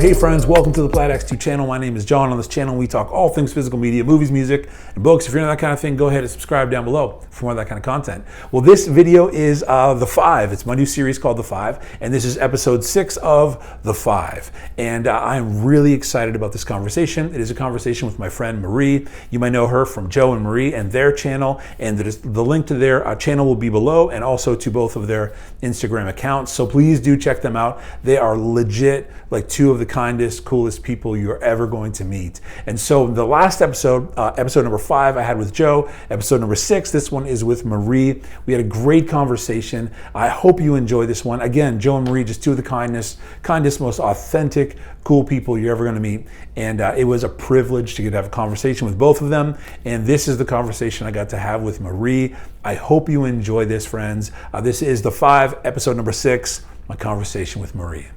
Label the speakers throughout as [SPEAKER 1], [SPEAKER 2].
[SPEAKER 1] Hey friends, welcome to the Plaid X2 channel. My name is John. On this channel, we talk all things physical media, movies, music, and books. If you're into that kind of thing, go ahead and subscribe down below for more of that kind of content. Well, this video is The Five. It's my new series called The Five, and this is episode 6 of The Five. And I'm really excited about this conversation. It is a conversation with my friend Marie. You might know her from Joe and Marie and their channel, and the link to their channel will be below, and also to both of their Instagram accounts. So please do check them out. They are legit like two of the kindest, coolest people you're ever going to meet. And so the last episode, episode number 5, I had with Joe. Episode number 6, this one is with Marie. We had a great conversation. I hope you enjoy this one. Again, Joe and Marie, just two of the kindest, most authentic, cool people you're ever going to meet. And it was a privilege to get to have a conversation with both of them. And this is the conversation I got to have with Marie. I hope you enjoy this, friends. This is The Five, episode number 6, my conversation with Marie.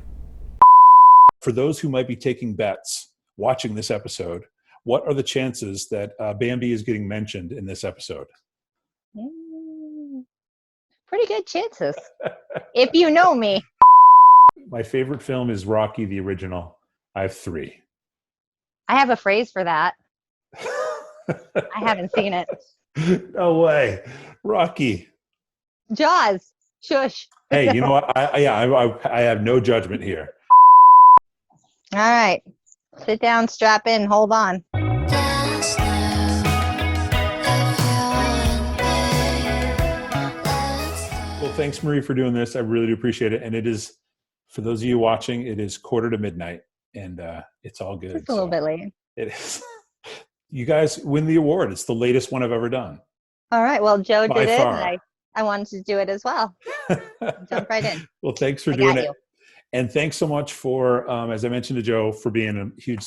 [SPEAKER 1] For those who might be taking bets watching this episode, what are the chances that Bambi is getting mentioned in this episode?
[SPEAKER 2] Pretty good chances, if you know me.
[SPEAKER 1] My favorite film is Rocky, the original. I have 3.
[SPEAKER 2] I have a phrase for that. I haven't seen it.
[SPEAKER 1] No way. Rocky.
[SPEAKER 2] Jaws. Shush.
[SPEAKER 1] Hey, you know what? I have no judgment here.
[SPEAKER 2] All right. Sit down, strap in, hold on.
[SPEAKER 1] Well, thanks, Marie, for doing this. I really do appreciate it. And it is, for those of you watching, it is 1:45, and it's all good.
[SPEAKER 2] Just a little bit late.
[SPEAKER 1] It is. You guys win the award. It's the latest one I've ever done.
[SPEAKER 2] All right. Well, Joe
[SPEAKER 1] By
[SPEAKER 2] did it,
[SPEAKER 1] far.
[SPEAKER 2] and I wanted to do it as well. Jump right in.
[SPEAKER 1] Well, thanks for
[SPEAKER 2] I
[SPEAKER 1] doing
[SPEAKER 2] got
[SPEAKER 1] it.
[SPEAKER 2] you.
[SPEAKER 1] And thanks so much for, as I mentioned to Joe, for being a huge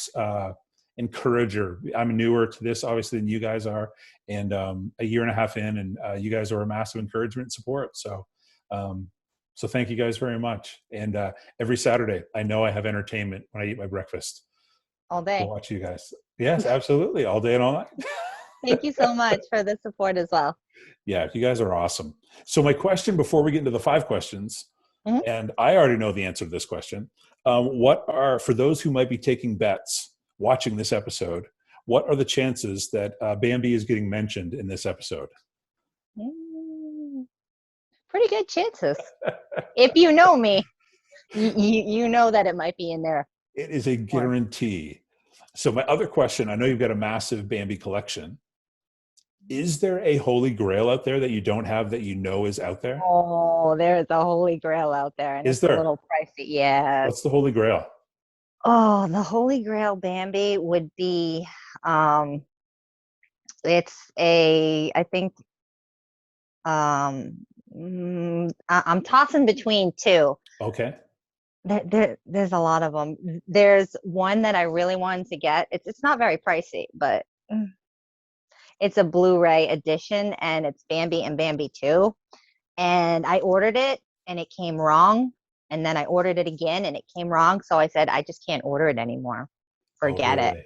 [SPEAKER 1] encourager. I'm newer to this, obviously, than you guys are, and a year and a half in, and you guys are a massive encouragement and support. So, so thank you guys very much. And every Saturday, I know I have entertainment when I eat my breakfast.
[SPEAKER 2] All day.
[SPEAKER 1] To watch you guys. Yes, absolutely, all day and all night.
[SPEAKER 2] Thank you so much for the support as well.
[SPEAKER 1] Yeah, you guys are awesome. So my question before we get into the 5 questions.
[SPEAKER 2] Mm-hmm.
[SPEAKER 1] And I already know the answer to this question. What are, for those who might be taking bets watching this episode, what are the chances that Bambi is getting mentioned in this episode?
[SPEAKER 2] Pretty good chances. If you know me, you know that it might be in there.
[SPEAKER 1] It is a guarantee. So my other question, I know you've got a massive Bambi collection. Is there a holy grail out there that you don't have that you know is out there?
[SPEAKER 2] Oh, there's a holy grail out there. And
[SPEAKER 1] Is
[SPEAKER 2] it's
[SPEAKER 1] there?
[SPEAKER 2] a little pricey. Yeah.
[SPEAKER 1] What's the holy grail?
[SPEAKER 2] Oh, the holy grail Bambi would be, it's a, I think, I'm tossing between 2.
[SPEAKER 1] Okay.
[SPEAKER 2] There's a lot of them. There's one that I really wanted to get. It's not very pricey, but it's a Blu-ray edition, and it's Bambi and Bambi 2. And I ordered it, and it came wrong. And then I ordered it again, and it came wrong. So I said, I just can't order it anymore. Forget it.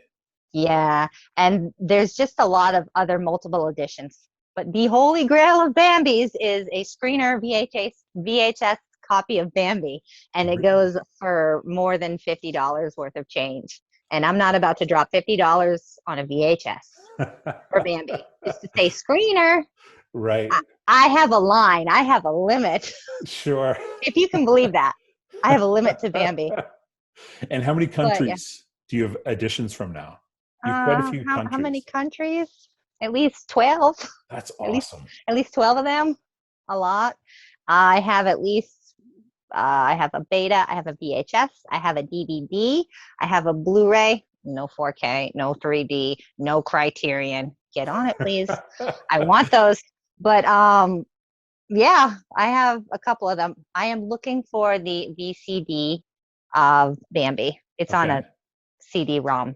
[SPEAKER 2] Yeah. And there's just a lot of other multiple editions. But the holy grail of Bambi's is a screener VHS copy of Bambi. And it goes for more than $50 worth of change. And I'm not about to drop $50 on a VHS for Bambi. Just to say screener.
[SPEAKER 1] Right.
[SPEAKER 2] I have a line. I have a limit.
[SPEAKER 1] Sure.
[SPEAKER 2] If you can believe that. I have a limit to Bambi.
[SPEAKER 1] And how many countries do you have editions from now? You have quite a few countries.
[SPEAKER 2] How many countries? At least 12.
[SPEAKER 1] That's awesome.
[SPEAKER 2] At least 12 of them. A lot. I have at least I have a beta, I have a VHS, I have a DVD, I have a Blu-ray, no 4K, no 3D, no Criterion. Get on it, please. I want those. But yeah, I have a couple of them. I am looking for the VCD of Bambi. It's on a CD-ROM.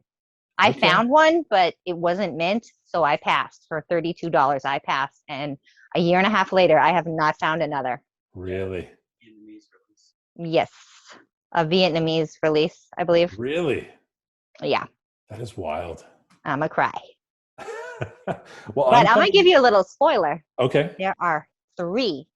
[SPEAKER 2] I found one, but it wasn't mint, so I passed. For $32, I passed. And a year and a half later, I have not found another.
[SPEAKER 1] Really?
[SPEAKER 2] Yes, a Vietnamese release, I believe.
[SPEAKER 1] Really?
[SPEAKER 2] Yeah.
[SPEAKER 1] That is wild.
[SPEAKER 2] I'm a cry.
[SPEAKER 1] Well,
[SPEAKER 2] but I'm going to give you a little spoiler.
[SPEAKER 1] Okay.
[SPEAKER 2] There are 3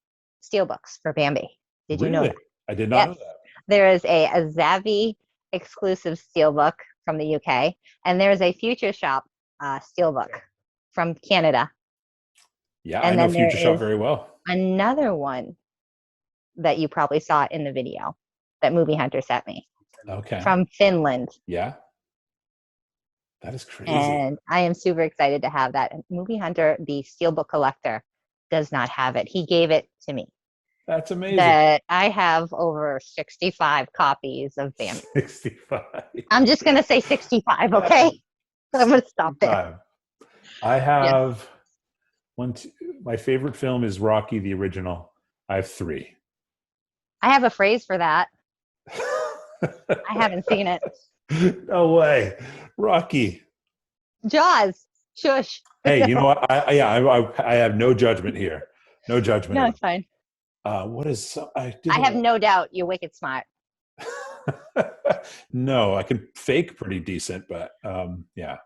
[SPEAKER 2] steelbooks for Bambi. Did you know that?
[SPEAKER 1] I did not know that.
[SPEAKER 2] There is a Zavi exclusive steelbook from the UK, and there's a Future Shop steelbook from Canada.
[SPEAKER 1] Yeah, I
[SPEAKER 2] And
[SPEAKER 1] know
[SPEAKER 2] then there
[SPEAKER 1] Future Shop
[SPEAKER 2] is
[SPEAKER 1] very well.
[SPEAKER 2] another one that you probably saw in the video that Movie Hunter sent me
[SPEAKER 1] Okay.
[SPEAKER 2] from Finland.
[SPEAKER 1] Yeah. That is crazy.
[SPEAKER 2] And I am super excited to have that. And Movie Hunter, the steelbook collector, does not have it. He gave it to me.
[SPEAKER 1] That's amazing.
[SPEAKER 2] That I have over 65 copies of Bambi.
[SPEAKER 1] 65.
[SPEAKER 2] I'm just going to say 65, okay? I'm going to stop there.
[SPEAKER 1] I have my favorite film is Rocky, the original. I have 3.
[SPEAKER 2] I have a phrase for that. I haven't seen it.
[SPEAKER 1] No way. Rocky.
[SPEAKER 2] Jaws. Shush.
[SPEAKER 1] Hey, you know what? I have no judgment here. No judgment.
[SPEAKER 2] No, it's fine.
[SPEAKER 1] What is
[SPEAKER 2] I have no doubt you're wicked smart.
[SPEAKER 1] No, I can fake pretty decent, but yeah.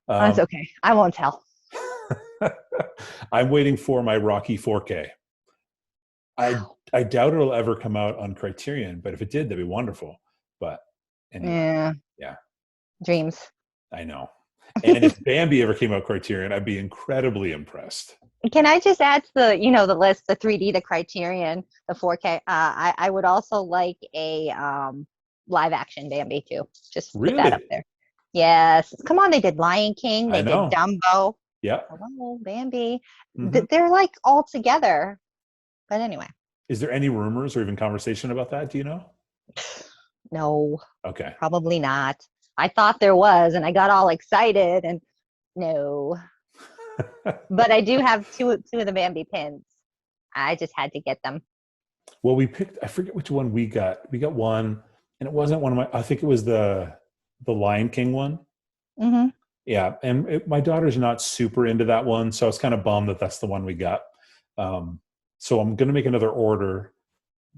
[SPEAKER 2] That's okay. I won't tell.
[SPEAKER 1] I'm waiting for my Rocky 4K. I doubt it'll ever come out on Criterion, but if it did, that'd be wonderful. But anyway, yeah.
[SPEAKER 2] Dreams.
[SPEAKER 1] I know. And if Bambi ever came out Criterion, I'd be incredibly impressed.
[SPEAKER 2] Can I just add to the list, the 3D, the Criterion, the 4K? I would also like a live action Bambi too. Just put that up there. Yes. Come on, they did Lion King. They did Dumbo.
[SPEAKER 1] Yeah.
[SPEAKER 2] Hello, Bambi. They're like all together. But anyway.
[SPEAKER 1] Is there any rumors or even conversation about that? Do you know?
[SPEAKER 2] No.
[SPEAKER 1] Okay.
[SPEAKER 2] Probably not. I thought there was, and I got all excited, and no. But I do have two of the Bambi pins. I just had to get them.
[SPEAKER 1] Well, I forget which one we got. We got one, and it wasn't one of my, I think it was the Lion King one.
[SPEAKER 2] Mm-hmm.
[SPEAKER 1] Yeah, and my daughter's not super into that one, so I was kind of bummed that that's the one we got. So I'm going to make another order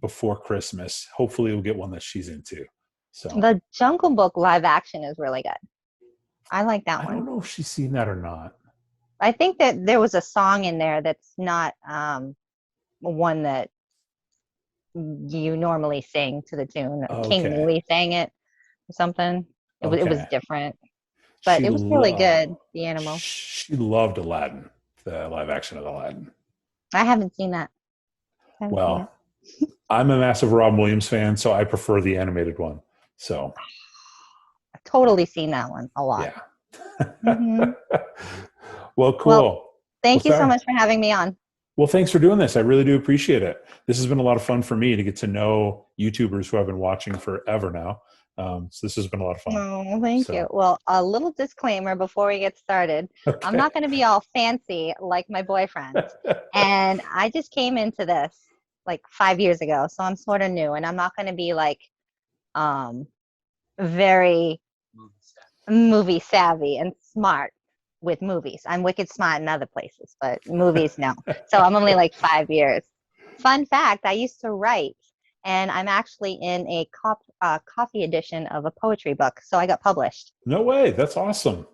[SPEAKER 1] before Christmas. Hopefully we'll get one that she's into. So
[SPEAKER 2] the Jungle Book live action is really good. I like that one.
[SPEAKER 1] I don't know if she's seen that or not.
[SPEAKER 2] I think that there was a song in there that's not one that you normally sing to the tune.
[SPEAKER 1] Okay.
[SPEAKER 2] King Louie sang it or something. It was different. But it was really good, the animal.
[SPEAKER 1] She loved Aladdin, the live action of Aladdin.
[SPEAKER 2] I haven't seen that.
[SPEAKER 1] Well, I'm a massive Robin Williams fan, so I prefer the animated one. So
[SPEAKER 2] I've totally seen that one a lot.
[SPEAKER 1] Yeah. Well, cool.
[SPEAKER 2] Well, thank you so much for having me on.
[SPEAKER 1] Well, thanks for doing this. I really do appreciate it. This has been a lot of fun for me to get to know YouTubers who I've been watching forever now. So this has been a lot of fun.
[SPEAKER 2] Oh, thank you. Well, a little disclaimer before we get started. Okay. I'm not going to be all fancy like my boyfriend. And I just came into this like 5 years ago. So I'm sort of new, and I'm not going to be like very movie savvy and smart with movies. I'm wicked smart in other places, but movies, no. So I'm only like 5 years. Fun fact, I used to write. And I'm actually in a coffee edition of a poetry book. So I got published.
[SPEAKER 1] No way. That's awesome.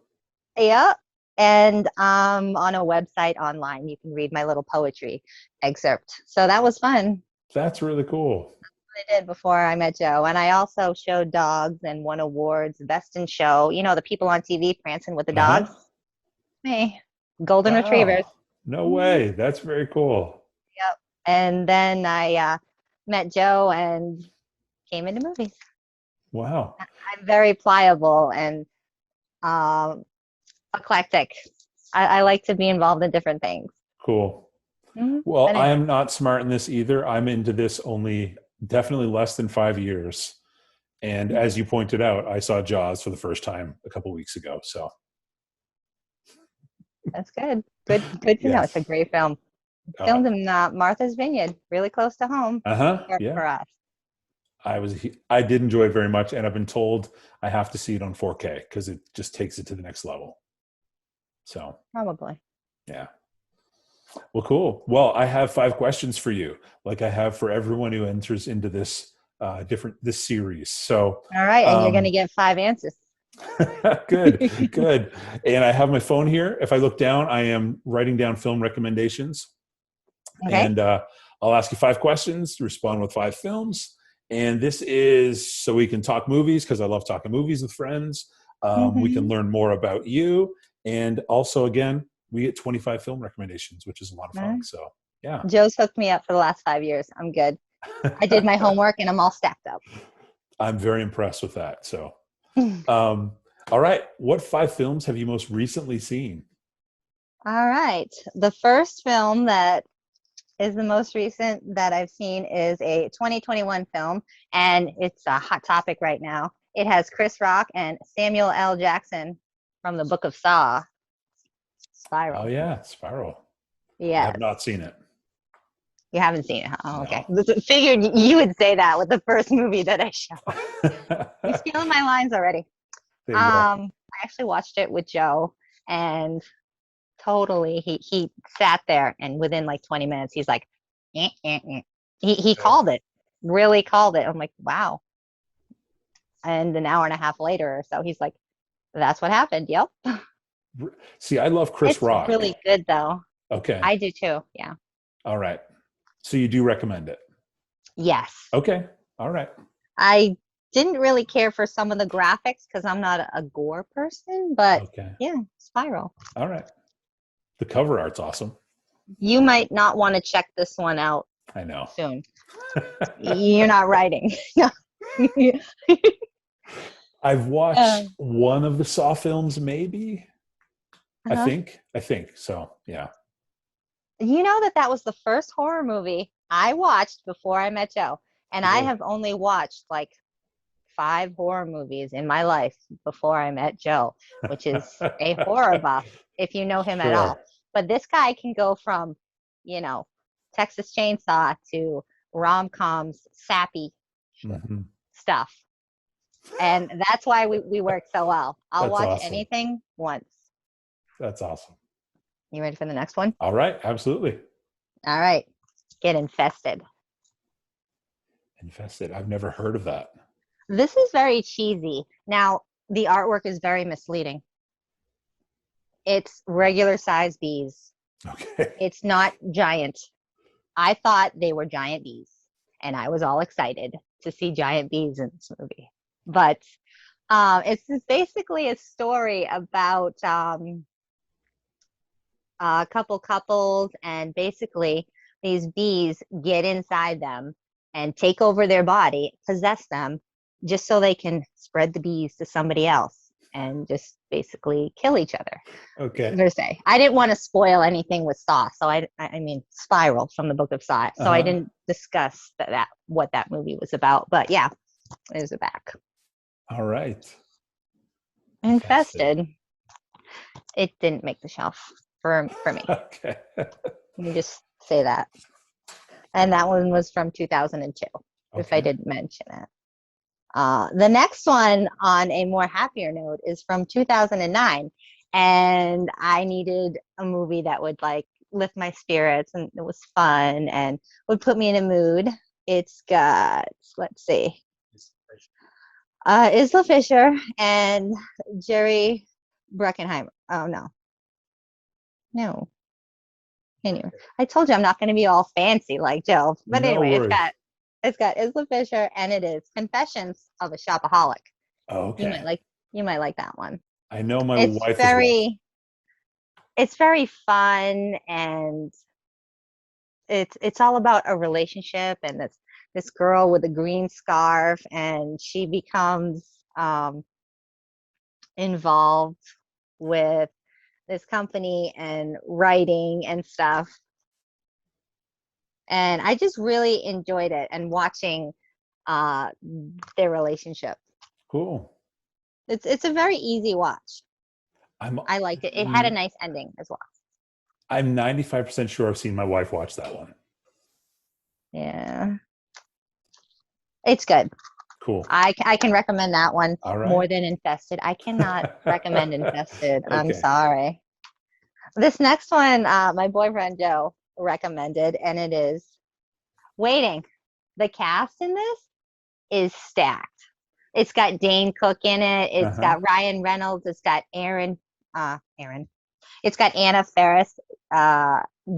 [SPEAKER 2] Yeah. And on a website online, you can read my little poetry excerpt. So that was fun.
[SPEAKER 1] That's really cool.
[SPEAKER 2] That's what I did before I met Joe. And I also showed dogs and won awards, Best in Show. You know, the people on TV prancing with the dogs? Me. Golden Retrievers.
[SPEAKER 1] No way. That's very cool.
[SPEAKER 2] Yep. And then I met Joe and came into movies.
[SPEAKER 1] Wow.
[SPEAKER 2] I'm very pliable and eclectic. I like to be involved in different things.
[SPEAKER 1] Cool. Mm-hmm. Well, I am not smart in this either. I'm into this only definitely less than 5 years. And as you pointed out, I saw Jaws for the first time a couple weeks ago. So
[SPEAKER 2] that's good. Good to know. It's a great film. Filmed in Martha's Vineyard, really close to home for us.
[SPEAKER 1] I did enjoy it very much, and I've been told I have to see it on 4K because it just takes it to the next level. So
[SPEAKER 2] probably.
[SPEAKER 1] Yeah. Well, cool. Well, I have 5 questions for you, like I have for everyone who enters into this this series. So
[SPEAKER 2] all right, and you're going to get 5 answers.
[SPEAKER 1] Good. And I have my phone here. If I look down, I am writing down film recommendations. Okay. And I'll ask you 5 questions, respond with 5 films, And this is so we can talk movies because I love talking movies with friends. We can learn more about you. And also, again, we get 25 film recommendations, which is a lot of fun. So, yeah.
[SPEAKER 2] Joe's hooked me up for the last 5 years. I'm good. I did my homework and I'm all stacked up.
[SPEAKER 1] I'm very impressed with that. So, all right. What 5 films have you most recently seen?
[SPEAKER 2] All right. The first film that is the most recent that I've seen is a 2021 film, and it's a hot topic right now. It has Chris Rock and Samuel L. Jackson from the Book of Saw. Spiral.
[SPEAKER 1] Oh, yeah. Spiral. I
[SPEAKER 2] Yeah.
[SPEAKER 1] have not seen it.
[SPEAKER 2] You haven't seen it? Oh,
[SPEAKER 1] No.
[SPEAKER 2] okay. Figured you would say that with the first movie that I showed. You're stealing my lines already.
[SPEAKER 1] There you go.
[SPEAKER 2] I actually watched it with Joe, and totally he sat there, and within like 20 minutes he's like he called it, really called it. I'm like, wow. And an hour and a half later or so he's like, that's what happened. Yep.
[SPEAKER 1] See, I love Chris
[SPEAKER 2] It's
[SPEAKER 1] Rock.
[SPEAKER 2] really good though.
[SPEAKER 1] Okay.
[SPEAKER 2] I do too. Yeah.
[SPEAKER 1] All right. So you do recommend it?
[SPEAKER 2] Yes.
[SPEAKER 1] Okay. All right.
[SPEAKER 2] I didn't really care for some of the graphics because I'm not a gore person, but yeah, Spiral.
[SPEAKER 1] All right. The cover art's awesome.
[SPEAKER 2] You might not want to check this one out.
[SPEAKER 1] I know.
[SPEAKER 2] Soon. You're not writing.
[SPEAKER 1] I've watched one of the Saw films, maybe. I think so. Yeah.
[SPEAKER 2] You know that was the first horror movie I watched before I met Joe, and I have only watched like 5 horror movies in my life before I met Joe, which is a horror buff, if you know him at all. But this guy can go from, Texas Chainsaw to rom-coms, sappy stuff. And that's why we work so well. I'll watch anything once.
[SPEAKER 1] That's awesome.
[SPEAKER 2] You ready for the next one?
[SPEAKER 1] All right. Absolutely.
[SPEAKER 2] All right. Get Infested.
[SPEAKER 1] Infested. I've never heard of that.
[SPEAKER 2] This is very cheesy. Now, the artwork is very misleading. It's regular size bees.
[SPEAKER 1] Okay.
[SPEAKER 2] It's not giant. I thought they were giant bees, and I was all excited to see giant bees in this movie. But it's basically a story about a couple couples, and basically these bees get inside them and take over their body, possess them, just so they can spread the bees to somebody else and just basically kill each other.
[SPEAKER 1] Okay.
[SPEAKER 2] Per se. I didn't want to spoil anything with Saw, so I mean Spiral from the Book of Saw. So I didn't discuss what that movie was about. But yeah, there's a back.
[SPEAKER 1] All right.
[SPEAKER 2] Infested. It didn't make the shelf for me.
[SPEAKER 1] Okay.
[SPEAKER 2] Let me just say that. And that one was from 2002, if I didn't mention it. The next one, on a more happier note, is from 2009. And I needed a movie that would like lift my spirits, and it was fun and would put me in a mood. It's got, let's see, Isla Fisher and Jerry Bruckheimer. Oh, no. Anyway, I told you I'm not going to be all fancy like Joe. But anyway, it's got Isla Fisher, and it is Confessions of a Shopaholic.
[SPEAKER 1] Oh, okay.
[SPEAKER 2] You might like that one.
[SPEAKER 1] I know my wife
[SPEAKER 2] it's very fun, and it's all about a relationship, and this girl with a green scarf, and she becomes involved with this company and writing and stuff. And I just really enjoyed it and watching their relationship.
[SPEAKER 1] Cool.
[SPEAKER 2] It's a very easy watch. I liked it. It had a nice ending as well.
[SPEAKER 1] I'm 95% sure I've seen my wife watch that one.
[SPEAKER 2] Yeah. It's good.
[SPEAKER 1] Cool.
[SPEAKER 2] I can recommend that one more than Infested. I cannot recommend Infested. Okay. I'm sorry. This next one, my boyfriend Joe recommended, and it is Waiting. The cast in this is stacked. It's got Dane Cook in it. It's got Ryan Reynolds. It's got Aaron. It's got Anna Faris,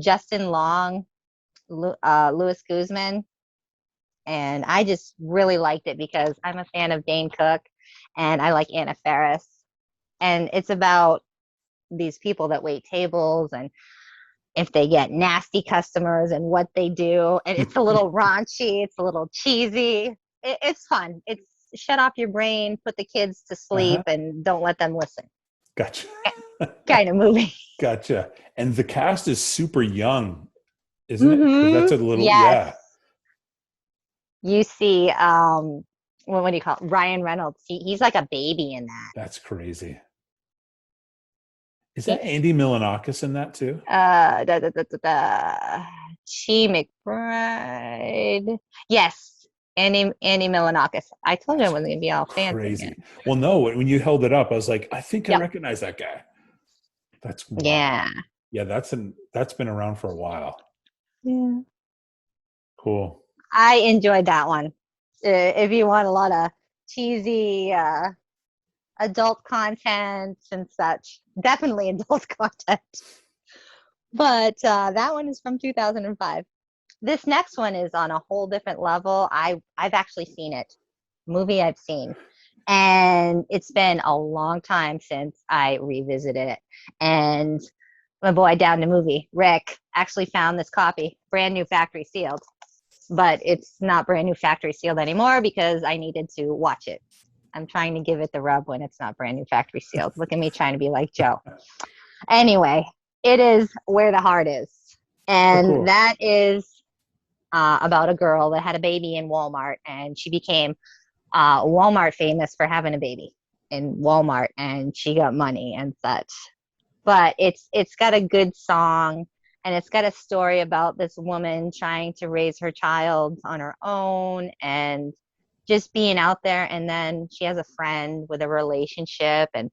[SPEAKER 2] Justin Long, Louis Guzman. And I just really liked it because I'm a fan of Dane Cook and I like Anna Faris. And it's about these people that wait tables and if they get nasty customers and what they do. And it's a little raunchy, it's a little cheesy. It's fun. It's shut off your brain, put the kids to sleep, and don't let them listen.
[SPEAKER 1] Gotcha.
[SPEAKER 2] Kind of movie.
[SPEAKER 1] Gotcha. And the cast is super young, isn't it? 'Cause that's a little,
[SPEAKER 2] yes. You see, what do you call it? Ryan Reynolds. He's like a baby in that.
[SPEAKER 1] That's crazy. Is that Andy Milonakis in that too?
[SPEAKER 2] Chi McBride. Yes, Andy Milonakis. I told you I wasn't gonna be all fancy.
[SPEAKER 1] Crazy.
[SPEAKER 2] Again.
[SPEAKER 1] Well, no, when you held it up, I was like, I think I recognize that guy. That's wild. Yeah. That's been around for a while.
[SPEAKER 2] Yeah.
[SPEAKER 1] Cool.
[SPEAKER 2] I enjoyed that one. If you want a lot of cheesy adult content and such, definitely adult content. But that one is from 2005. This next one is on a whole different level. I've actually seen it. Movie I've seen. And it's been a long time since I revisited it. And my boy down the movie, Rick, actually found this copy, brand new factory sealed. But it's not brand new factory sealed anymore because I needed to watch it. I'm trying to give it the rub when it's not brand new factory sealed. Look at me trying to be like Joe. Anyway, it is Where the Heart Is. And that is about a girl that had a baby in Walmart, and she became Walmart famous for having a baby in Walmart, and she got money and such. But it's got a good song, and it's got a story about this woman trying to raise her child on her own and just being out there. And then she has a friend with a relationship and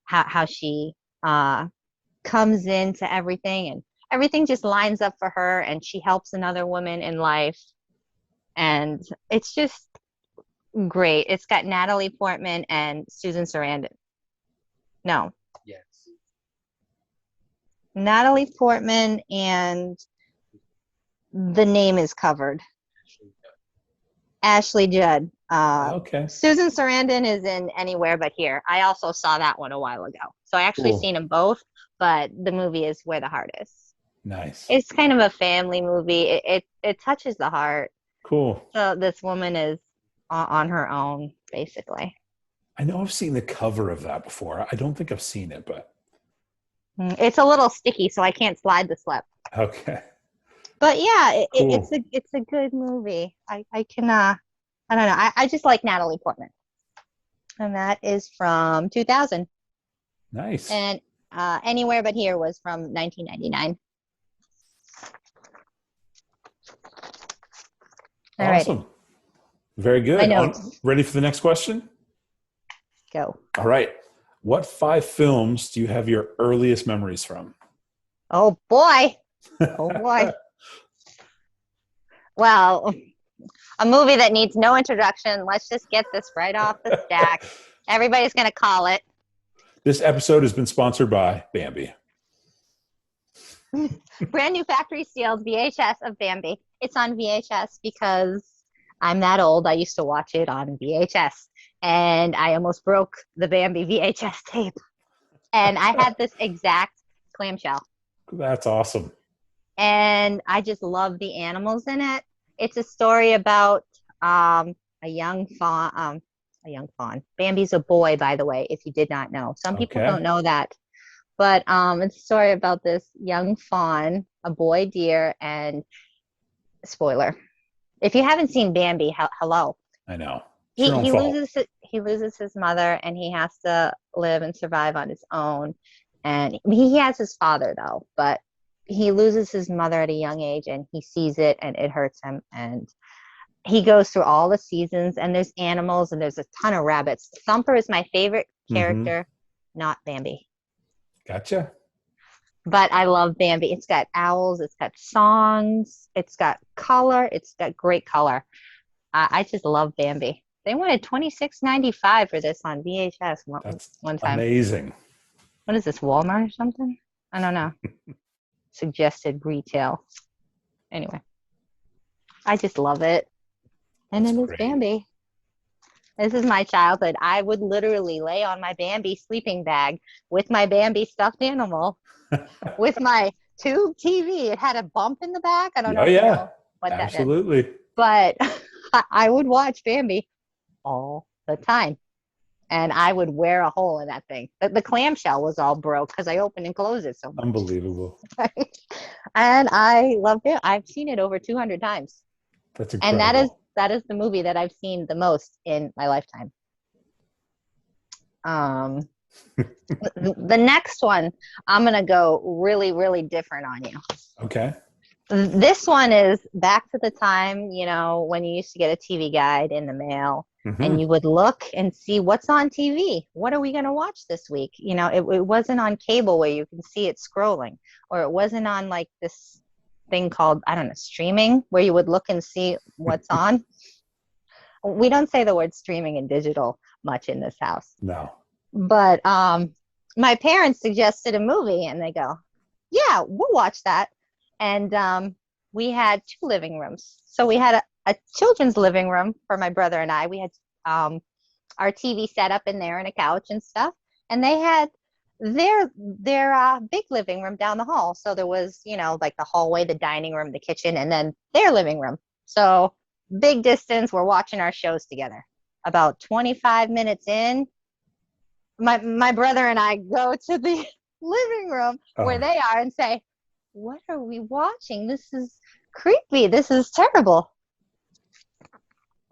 [SPEAKER 2] how she comes into everything, and everything just lines up for her, and she helps another woman in life. And it's just great. It's got Natalie Portman and Susan Sarandon. No.
[SPEAKER 3] Yes.
[SPEAKER 2] Natalie Portman, and the name is covered. Ashley Judd.
[SPEAKER 1] Okay.
[SPEAKER 2] Susan Sarandon is in Anywhere But Here. I also saw that one a while ago. So I actually seen them both, but the movie is Where the Heart Is.
[SPEAKER 1] Nice.
[SPEAKER 2] It's kind of a family movie. It touches the heart.
[SPEAKER 1] Cool.
[SPEAKER 2] So this woman is on her own, basically.
[SPEAKER 1] I know I've seen the cover of that before. I don't think I've seen it, but
[SPEAKER 2] it's a little sticky, so I can't slide the slip.
[SPEAKER 1] okay.
[SPEAKER 2] But yeah,
[SPEAKER 1] Cool.
[SPEAKER 2] it's a good movie. I can I don't know. I just like Natalie Portman, and that is from 2000.
[SPEAKER 1] Nice.
[SPEAKER 2] And Anywhere But Here was from 1999.
[SPEAKER 1] Awesome.
[SPEAKER 2] Alrighty.
[SPEAKER 1] Very good.
[SPEAKER 2] My notes.
[SPEAKER 1] Ready for the next question?
[SPEAKER 2] Go.
[SPEAKER 1] All right. What 5 films do you have your earliest memories from?
[SPEAKER 2] Oh boy. Oh boy. Well, a movie that needs no introduction. Let's just get this right off the stack. Everybody's going to call it.
[SPEAKER 1] This episode has been sponsored by Bambi.
[SPEAKER 2] Brand new factory sealed VHS of Bambi. It's on VHS because I'm that old. I used to watch it on VHS, and I almost broke the Bambi VHS tape. And I had this exact clamshell.
[SPEAKER 1] That's awesome.
[SPEAKER 2] And I just love the animals in it. It's a story about a young fawn. Bambi's a boy, by the way, if you did not know. Some people don't know that. But it's a story about this young fawn, a boy deer, and spoiler. If you haven't seen Bambi, hello.
[SPEAKER 1] I know.
[SPEAKER 2] He loses his mother, and he has to live and survive on his own. And he has his father, though, but he loses his mother at a young age, and he sees it, and it hurts him. And he goes through all the seasons, and there's animals, and there's a ton of rabbits. Thumper is my favorite character, not Bambi.
[SPEAKER 1] Gotcha.
[SPEAKER 2] But I love Bambi. It's got owls. It's got songs. It's got color. It's got great color. I just love Bambi. They wanted $26.95 for this on VHS one time.
[SPEAKER 1] Amazing.
[SPEAKER 2] What is this, Walmart or something? I don't know. Suggested retail. Anyway, I just love it. And
[SPEAKER 1] That's
[SPEAKER 2] then there's
[SPEAKER 1] great.
[SPEAKER 2] Bambi. This is my childhood. I would literally lay on my Bambi sleeping bag with my Bambi stuffed animal, with my tube TV. It had a bump in the back. I don't know
[SPEAKER 1] Oh
[SPEAKER 2] if you
[SPEAKER 1] yeah,
[SPEAKER 2] know what that is,
[SPEAKER 1] absolutely.
[SPEAKER 2] but I would watch Bambi all the time. And I would wear a hole in that thing. The clamshell was all broke because I opened and closed it so much.
[SPEAKER 1] Unbelievable.
[SPEAKER 2] And I loved it. I've seen it over 200 times.
[SPEAKER 1] That's
[SPEAKER 2] And
[SPEAKER 1] incredible.
[SPEAKER 2] that is the movie that I've seen the most in my lifetime. Um, the next one, I'm gonna go really, really different on you.
[SPEAKER 1] Okay.
[SPEAKER 2] This one is back to the time, you know, when you used to get a TV guide in the mail and
[SPEAKER 1] Hmm.
[SPEAKER 2] you would look and see what's on TV. What are we going to watch this week? You know, it wasn't on cable where you can see it scrolling, or it wasn't on like this thing called, I don't know, streaming, where you would look and see what's on. We don't say the word streaming and digital much in this house.
[SPEAKER 1] No.
[SPEAKER 2] But my parents suggested a movie and they go, yeah, we'll watch that. And we had two living rooms. So we had a children's living room for my brother and I. We had our TV set up in there and a couch and stuff. And they had their big living room down the hall. So there was, you know, like the hallway, the dining room, the kitchen, and then their living room. So big distance, we're watching our shows together. About 25 minutes in, my brother and I go to the living room where
[SPEAKER 1] Oh,
[SPEAKER 2] they are and say, what are we watching? This is creepy. This is terrible.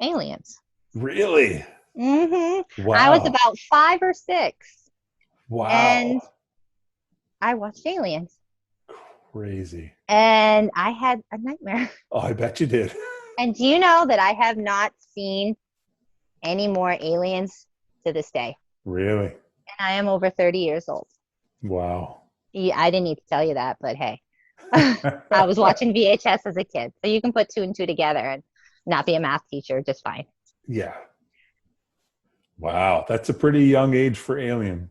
[SPEAKER 2] Aliens.
[SPEAKER 1] really?
[SPEAKER 2] I was
[SPEAKER 1] Wow.
[SPEAKER 2] about 5 or 6 and
[SPEAKER 1] Wow.
[SPEAKER 2] I watched Aliens
[SPEAKER 1] Crazy.
[SPEAKER 2] and I had a nightmare.
[SPEAKER 1] Oh, I bet you did.
[SPEAKER 2] And do you know that I have not seen any more aliens to this day?
[SPEAKER 1] Really?
[SPEAKER 2] And I am over 30 years old.
[SPEAKER 1] Wow.
[SPEAKER 2] Yeah, I didn't need to tell you that, but hey, I was watching VHS as a kid. So you can put two and two together and not be a math teacher just fine.
[SPEAKER 1] Yeah. Wow. That's a pretty young age for Alien.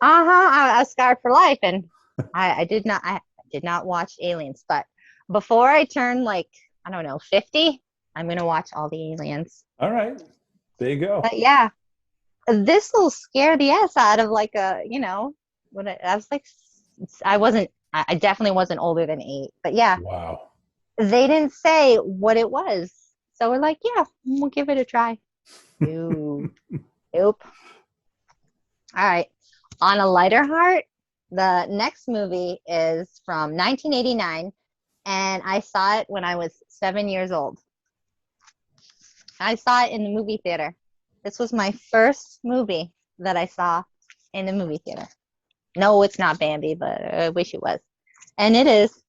[SPEAKER 2] I was scarred for life, and I did not watch Aliens. But before I turn like I don't know 50, I'm gonna watch all the Aliens.
[SPEAKER 1] All right. There you go.
[SPEAKER 2] But yeah, this will scare the ass out of like a you know when I was like I wasn't I definitely wasn't older than 8. But yeah,
[SPEAKER 1] Wow.
[SPEAKER 2] they didn't say what it was, so we're like, yeah, we'll give it a try. Ew. Nope. All right. On a lighter heart, the next movie is from 1989, and I saw it when I was 7 years old. I saw it in the movie theater. This was my first movie that I saw in the movie theater. No, it's not Bambi, but I wish it was. And it is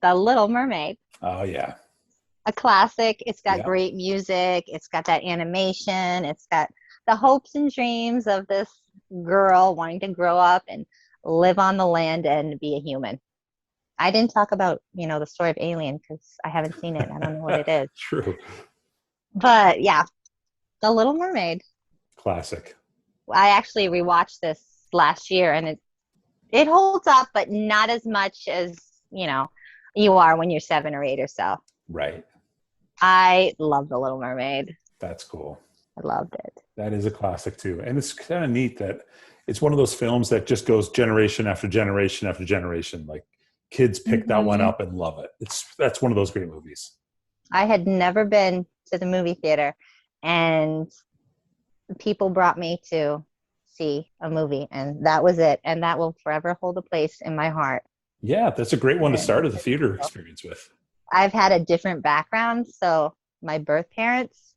[SPEAKER 2] The Little Mermaid,
[SPEAKER 1] Oh, yeah.
[SPEAKER 2] a classic. It's got
[SPEAKER 1] Yeah.
[SPEAKER 2] great music. It's got that animation. It's got the hopes and dreams of this girl wanting to grow up and live on the land and be a human. I didn't talk about, you know, the story of Alien because I haven't seen it. I don't know what it is.
[SPEAKER 1] True.
[SPEAKER 2] But yeah, The Little Mermaid.
[SPEAKER 1] Classic.
[SPEAKER 2] I actually rewatched this last year and it holds up, but not as much as, you know, you are when you're 7 or 8 or so.
[SPEAKER 1] Right.
[SPEAKER 2] I love The Little Mermaid.
[SPEAKER 1] That's cool.
[SPEAKER 2] I loved it.
[SPEAKER 1] That is a classic too. And it's kind of neat that it's one of those films that just goes generation after generation after generation. Like kids pick that one
[SPEAKER 2] Mhm.
[SPEAKER 1] up and love it. That's one of those great movies.
[SPEAKER 2] I had never been to the movie theater, and people brought me to see a movie, and that was it. And that will forever hold a place in my heart.
[SPEAKER 1] Yeah, that's a great one to
[SPEAKER 2] And
[SPEAKER 1] start the theater experience with.
[SPEAKER 2] I've had a different background. So my birth parents,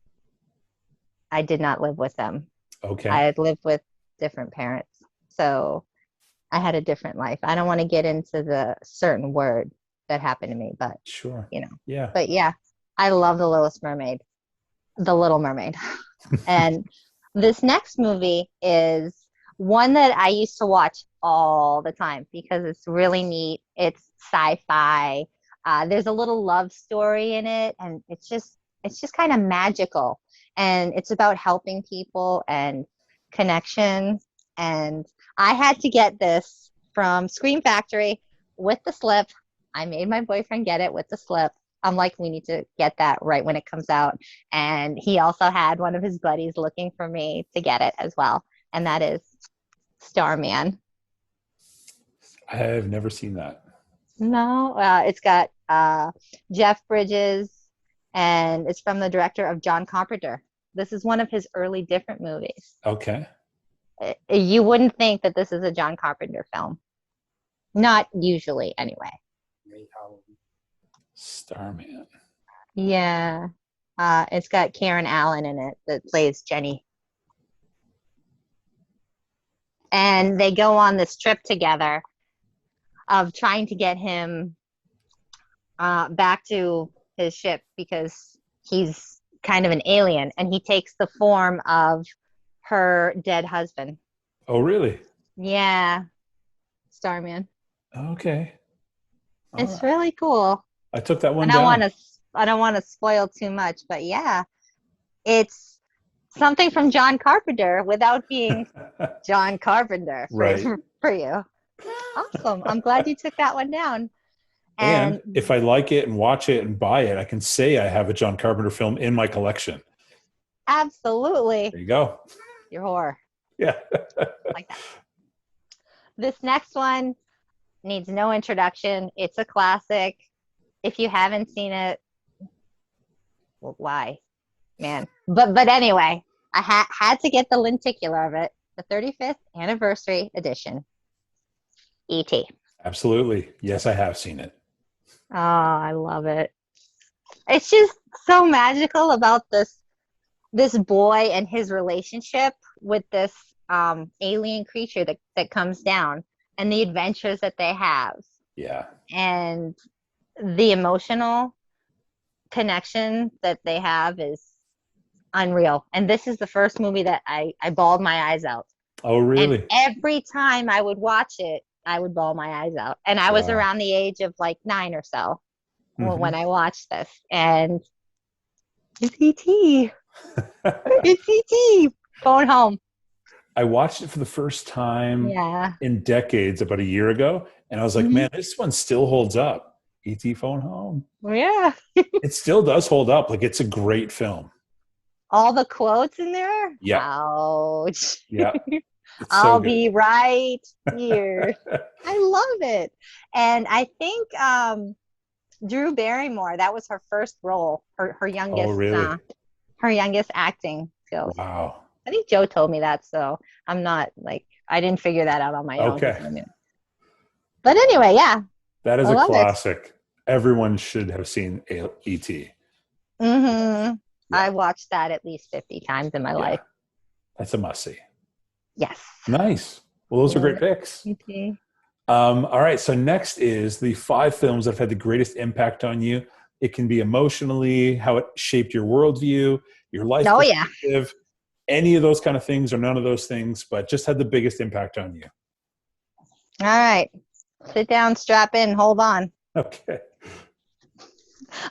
[SPEAKER 2] I did not live with them. I
[SPEAKER 1] Okay.
[SPEAKER 2] had lived with different parents. So I had a different life. I don't want to get into the certain word that happened to me, but
[SPEAKER 1] Sure.
[SPEAKER 2] you know,
[SPEAKER 1] Yeah.
[SPEAKER 2] but yeah, I love The Littlest Mermaid, The Little Mermaid. And this next movie is one that I used to watch all the time because it's really neat. It's sci-fi. There's a little love story in it, and it's just kind of magical. And it's about helping people and connection. And I had to get this from Scream Factory with the slip. I made my boyfriend get it with the slip. I'm like, we need to get that right when it comes out. And he also had one of his buddies looking for me to get it as well. And that is Starman.
[SPEAKER 1] I have never seen that.
[SPEAKER 2] No, it's got Jeff Bridges, and it's from the director of John Carpenter. This is one of his early different movies.
[SPEAKER 1] Okay.
[SPEAKER 2] You wouldn't think that this is a John Carpenter film. Not usually, anyway.
[SPEAKER 1] Starman.
[SPEAKER 2] Yeah. It's got Karen Allen in it that plays Jenny. And they go on this trip together of trying to get him back to his ship because he's kind of an alien, and he takes the form of her dead husband.
[SPEAKER 1] Oh, really?
[SPEAKER 2] Yeah. Starman.
[SPEAKER 1] Okay.
[SPEAKER 2] It's really cool.
[SPEAKER 1] I took that one down.
[SPEAKER 2] I don't want to spoil too much, but yeah, it's something from John Carpenter without being John Carpenter
[SPEAKER 1] Right.
[SPEAKER 2] for you. Awesome. I'm glad you took that one down.
[SPEAKER 1] And if I like it and watch it and buy it, I can say I have a John Carpenter film in my collection.
[SPEAKER 2] Absolutely.
[SPEAKER 1] There you go.
[SPEAKER 2] You're a whore.
[SPEAKER 1] Yeah.
[SPEAKER 2] Like that. This next one needs no introduction. It's a classic. If you haven't seen it, well, why, man? But anyway, I had to get the lenticular of it. The 35th anniversary edition. E.T.
[SPEAKER 1] Absolutely. Yes, I have seen it.
[SPEAKER 2] Oh, I love it. It's just so magical about this boy and his relationship with this alien creature that comes down, and the adventures that they have.
[SPEAKER 1] Yeah.
[SPEAKER 2] And the emotional connection that they have is unreal. And this is the first movie that I bawled my eyes out.
[SPEAKER 1] Oh, really?
[SPEAKER 2] And every time I would watch it, I would bawl my eyes out. And I was around the age of like 9 or so when I watched this. And it's E.T. It's E.T. Going home.
[SPEAKER 1] I watched it for the first time
[SPEAKER 2] Yeah.
[SPEAKER 1] in decades about a year ago. And I was like, man, this one still holds up. E.T. Phone Home.
[SPEAKER 2] Yeah.
[SPEAKER 1] It still does hold up. Like, it's a great film.
[SPEAKER 2] All the quotes in there?
[SPEAKER 1] Yeah.
[SPEAKER 2] Ouch.
[SPEAKER 1] Yeah.
[SPEAKER 2] I'll be right here. I love it. And I think Drew Barrymore, that was her first role, her youngest, her youngest acting skills.
[SPEAKER 1] Wow.
[SPEAKER 2] I think Joe told me that, so I'm not like, I didn't figure that out on my own.
[SPEAKER 1] Okay.
[SPEAKER 2] But anyway, yeah.
[SPEAKER 1] That is a classic. Everyone should have seen E.T.
[SPEAKER 2] Mm-hmm. Yeah. I watched that at least 50 times in my life.
[SPEAKER 1] That's a must-see.
[SPEAKER 2] Yes.
[SPEAKER 1] Nice. Well, those are great picks.
[SPEAKER 2] E.T.
[SPEAKER 1] All right. So next is the 5 films that have had the greatest impact on you. It can be emotionally, how it shaped your worldview, your life perspective, any of those kind of things or none of those things, but just had the biggest impact on you.
[SPEAKER 2] All right. Sit down, strap in, hold on.
[SPEAKER 1] Okay.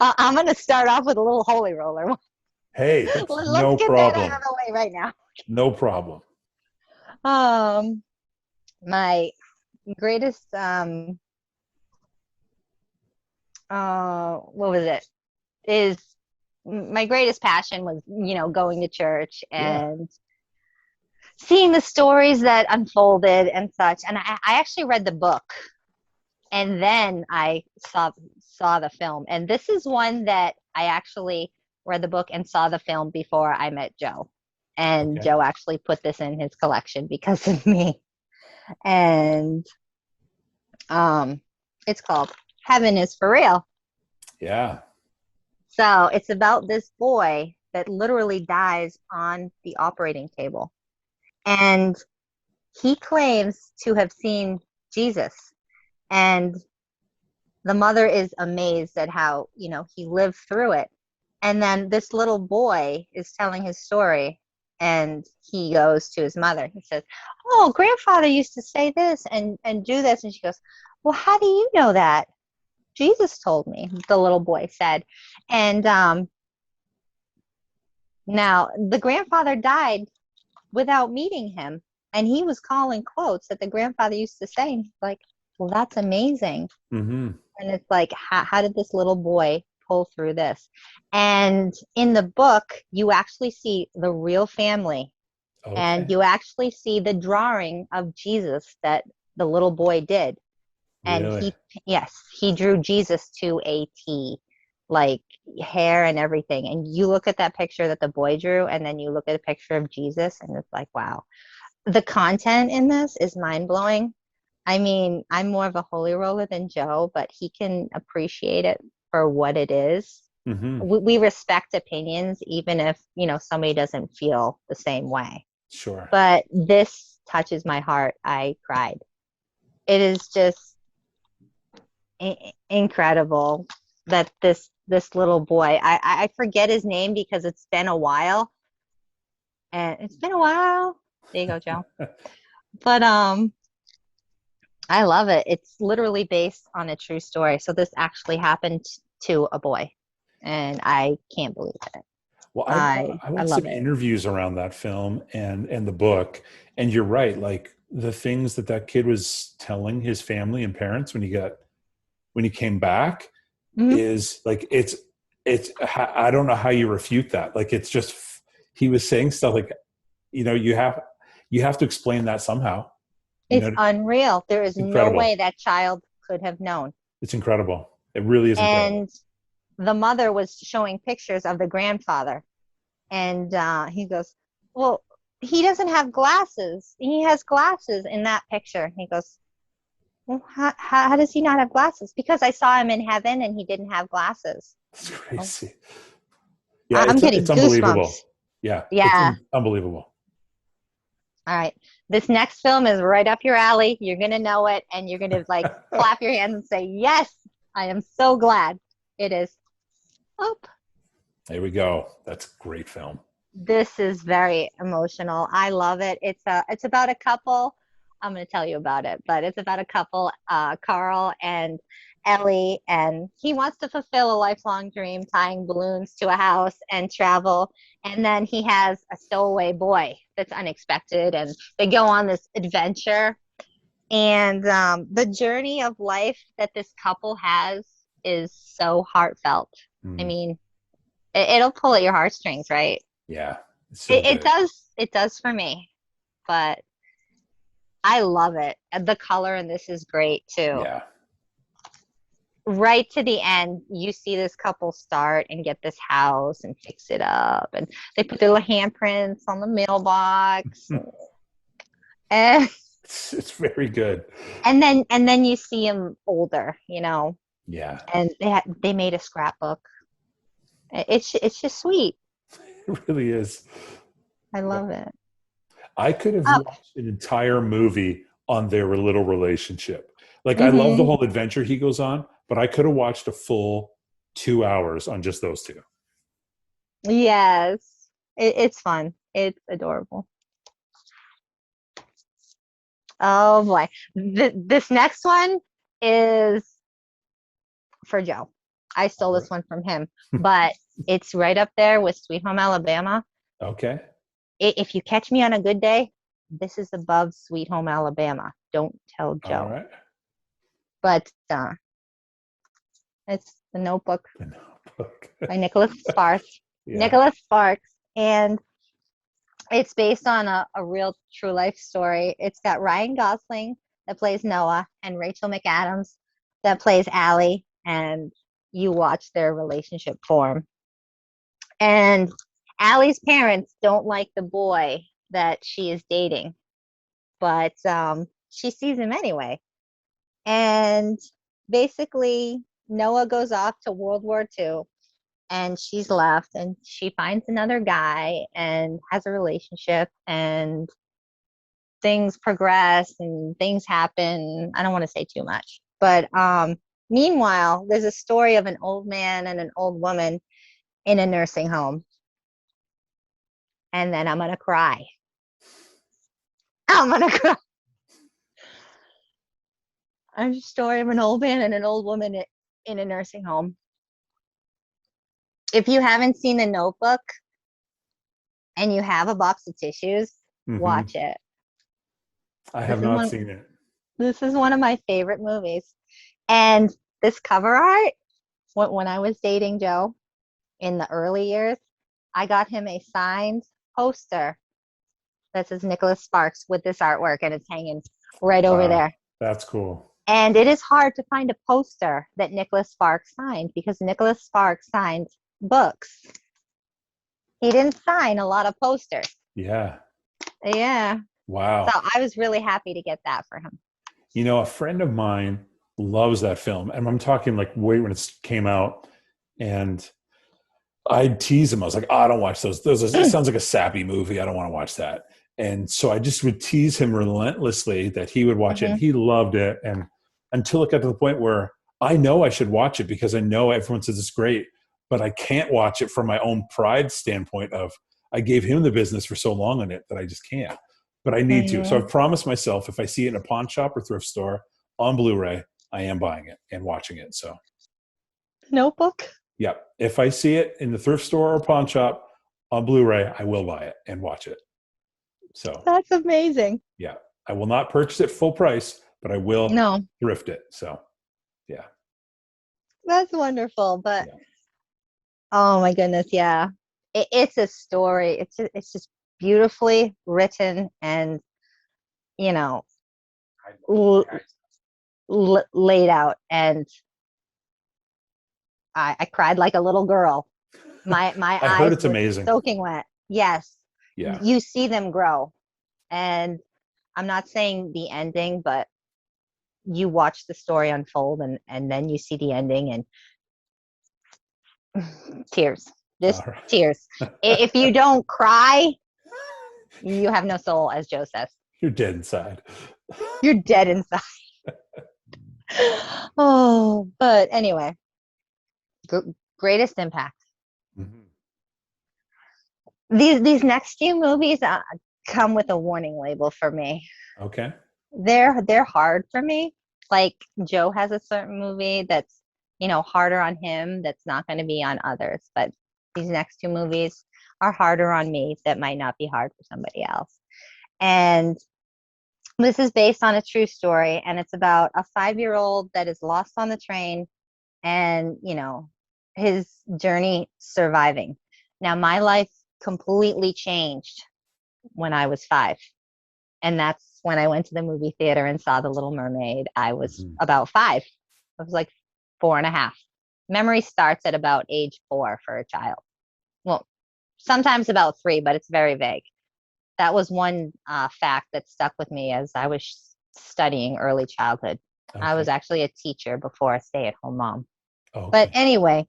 [SPEAKER 2] I'm going to start off with a little holy roller.
[SPEAKER 1] Hey,
[SPEAKER 2] Let's
[SPEAKER 1] no
[SPEAKER 2] get
[SPEAKER 1] problem.
[SPEAKER 2] that out of the way right now.
[SPEAKER 1] No problem.
[SPEAKER 2] My greatest what was it? Is my greatest passion was, going to church and seeing the stories that unfolded and such. And I actually read the book, and then I saw the film. And this is one that I actually read the book and saw the film before I met Joe. And Joe actually put this in his collection because of me. And it's called Heaven is for Real.
[SPEAKER 1] Yeah.
[SPEAKER 2] So it's about this boy that literally dies on the operating table. And he claims to have seen Jesus. And the mother is amazed at how, he lived through it. And then this little boy is telling his story, and he goes to his mother. He says, "Oh, grandfather used to say this and do this." And she goes, "Well, how do you know that?" "Jesus told me," the little boy said. And now the grandfather died without meeting him. And he was calling quotes that the grandfather used to say. And he's like, "Well, that's amazing."
[SPEAKER 1] Mm-hmm.
[SPEAKER 2] And it's like, how did this little boy pull through this. And in the book, you actually see the real family, and
[SPEAKER 1] Okay.
[SPEAKER 2] you actually see the drawing of Jesus that the little boy did. And
[SPEAKER 1] Really?
[SPEAKER 2] yes, he drew Jesus to a T, like hair and everything. And you look at that picture that the boy drew, and then you look at a picture of Jesus, and it's like, wow. The content in this is mind blowing. I mean, I'm more of a holy roller than Joe, but he can appreciate it for what it is.
[SPEAKER 1] Mm-hmm.
[SPEAKER 2] We respect opinions, even if, somebody doesn't feel the same way.
[SPEAKER 1] Sure.
[SPEAKER 2] But this touches my heart. I cried. It is just incredible that this little boy, I forget his name because it's been a while. And it's been a while. There you go, Joe. But I love it. It's literally based on a true story. So this actually happened to a boy, and I can't believe it.
[SPEAKER 1] Well, I
[SPEAKER 2] I
[SPEAKER 1] watched
[SPEAKER 2] love
[SPEAKER 1] some
[SPEAKER 2] it.
[SPEAKER 1] interviews around that film and the book, and you're right. Like the things that kid was telling his family and parents when he came back
[SPEAKER 2] Mhm.
[SPEAKER 1] is like I don't know how you refute that. Like it's just he was saying stuff like, you have to explain that somehow. You
[SPEAKER 2] It's
[SPEAKER 1] know,
[SPEAKER 2] unreal. There is
[SPEAKER 1] it's
[SPEAKER 2] no way
[SPEAKER 1] incredible.
[SPEAKER 2] that child could have known.
[SPEAKER 1] It's incredible. It really is incredible.
[SPEAKER 2] And the mother was showing pictures of the grandfather, and he goes, "Well, he doesn't have glasses. He has glasses in that picture." He goes, "Well, how does he not have glasses? Because I saw him in heaven and he didn't have glasses."
[SPEAKER 1] It's
[SPEAKER 2] Oh,
[SPEAKER 1] crazy. Yeah,
[SPEAKER 2] I'm
[SPEAKER 1] it's
[SPEAKER 2] getting
[SPEAKER 1] unbelievable.
[SPEAKER 2] goosebumps.
[SPEAKER 1] Yeah,
[SPEAKER 2] Yeah.
[SPEAKER 1] unbelievable.
[SPEAKER 2] All right. This next film is right up your alley. You're going to know it, and you're going to like clap your hands and say, "Yes, I am so glad." It is. Oh,
[SPEAKER 1] There we go. That's a great film.
[SPEAKER 2] this is very emotional. I love it. It's about a couple. I'm going to tell you about it, but it's about a couple, Carl and Ellie, and he wants to fulfill a lifelong dream, tying balloons to a house and travel. And then he has a stowaway boy that's unexpected, and they go on this adventure. And the journey of life that this couple has is so heartfelt. I
[SPEAKER 1] Mm,
[SPEAKER 2] mean, it'll pull at your heartstrings, right?
[SPEAKER 1] yeah, it's so
[SPEAKER 2] It
[SPEAKER 1] good.
[SPEAKER 2] does. It does for me, but I love it. And the color in this is great too.
[SPEAKER 1] Yeah.
[SPEAKER 2] Right to the end, you see this couple start and get this house and fix it up, and they put their little handprints on the mailbox, and
[SPEAKER 1] It's very good.
[SPEAKER 2] and then you see them older,
[SPEAKER 1] Yeah,
[SPEAKER 2] and they made a scrapbook. It's just sweet.
[SPEAKER 1] it really is.
[SPEAKER 2] I
[SPEAKER 1] Yeah.
[SPEAKER 2] love it.
[SPEAKER 1] I could have
[SPEAKER 2] Oh,
[SPEAKER 1] watched an entire movie on their little relationship. Like I love the
[SPEAKER 2] mm-hmm.
[SPEAKER 1] whole adventure he goes on, but I could have watched a full 2 hours on just those two.
[SPEAKER 2] Yes, it's fun. It's adorable. Oh boy. This next one is for Joe. I stole
[SPEAKER 1] All
[SPEAKER 2] this one from him, but it's right up there with Sweet Home Alabama.
[SPEAKER 1] right. Okay.
[SPEAKER 2] If you catch me on a good day, this is above Sweet Home Alabama. Don't tell
[SPEAKER 1] All
[SPEAKER 2] Joe.
[SPEAKER 1] right.
[SPEAKER 2] But it's The Notebook
[SPEAKER 1] The Notebook.
[SPEAKER 2] by Nicholas Sparks.
[SPEAKER 1] Yeah.
[SPEAKER 2] Nicholas Sparks. And it's based on a real true life story. It's got Ryan Gosling that plays Noah and Rachel McAdams that plays Allie, and you watch their relationship form. And Allie's parents don't like the boy that she is dating, but she sees him anyway. And basically, Noah goes off to World War II, and she's left, and she finds another guy and has a relationship, and things progress and things happen. I don't want to say too much, but meanwhile, there's a story of an old man and an old woman in a nursing home, and then I'm gonna cry. I'm gonna cry. A story of an old man and an old woman in a nursing home. If you haven't seen The Notebook and you have a box of tissues,
[SPEAKER 1] Mm-hmm.
[SPEAKER 2] watch it.
[SPEAKER 1] I
[SPEAKER 2] This
[SPEAKER 1] have
[SPEAKER 2] is
[SPEAKER 1] not
[SPEAKER 2] one.
[SPEAKER 1] seen it.
[SPEAKER 2] This is one of my favorite movies, and this cover art. when I was dating Joe in the early years, I got him a signed poster that says Nicholas Sparks with this artwork, and it's hanging right over
[SPEAKER 1] Wow,
[SPEAKER 2] there.
[SPEAKER 1] that's cool.
[SPEAKER 2] And it is hard to find a poster that Nicholas Sparks signed because Nicholas Sparks signed books. He didn't sign a lot of posters.
[SPEAKER 1] Yeah.
[SPEAKER 2] Yeah.
[SPEAKER 1] Wow.
[SPEAKER 2] So I was really happy to get that for him.
[SPEAKER 1] You know, a friend of mine loves that film, and I'm talking like way when it came out, and I'd tease him. I was like, "Oh, I don't watch those. It sounds like a sappy movie. I don't want to watch that." And so I just would tease him relentlessly that he would watch it, and he loved it. And until it got to the point where I know I should watch it because I know everyone says it's great, but I can't watch it from my own pride standpoint of I gave him the business for so long on it that I just can't. But I need to. So I've promised myself if I see it in a pawn shop or thrift store on Blu-ray, I am buying it and watching it. So
[SPEAKER 2] Notebook?
[SPEAKER 1] yeah, if I see it in the thrift store or pawn shop on Blu-ray, I will buy it and watch it. So
[SPEAKER 2] That's amazing.
[SPEAKER 1] yeah, I will not purchase it full price, but I will thrift it. So yeah,
[SPEAKER 2] that's wonderful. But
[SPEAKER 1] yeah.
[SPEAKER 2] oh my goodness, yeah, it's a story. It's just beautifully written and laid out, and I cried like a little girl. My
[SPEAKER 1] I heard
[SPEAKER 2] eyes
[SPEAKER 1] it's
[SPEAKER 2] were
[SPEAKER 1] amazing.
[SPEAKER 2] soaking wet. Yes.
[SPEAKER 1] Yeah.
[SPEAKER 2] You see them grow. And I'm not saying the ending, but you watch the story unfold, and then you see the ending, and tears. Just
[SPEAKER 1] All right.
[SPEAKER 2] tears. If you don't cry, you have no soul, as Joe says.
[SPEAKER 1] You're dead inside.
[SPEAKER 2] You're dead inside. Oh, but anyway, greatest impact.
[SPEAKER 1] Mm-hmm.
[SPEAKER 2] These next few movies come with a warning label for me.
[SPEAKER 1] Okay.
[SPEAKER 2] They're hard for me. Like Joe has a certain movie that's harder on him, that's not going to be on others. But these next two movies are harder on me that might not be hard for somebody else. And this is based on a true story, and it's about a 5-year-old that is lost on the train, and his journey surviving. Now, my life completely changed when I was 5. And that's when I went to the movie theater and saw The Little Mermaid. I was about 5. I was like 4.5. Memory starts at about age 4 for a child. Well, sometimes about 3, but it's very vague. That was one fact that stuck with me as I was studying early childhood. Okay. I was actually a teacher before a stay-at-home mom. Okay. But anyway,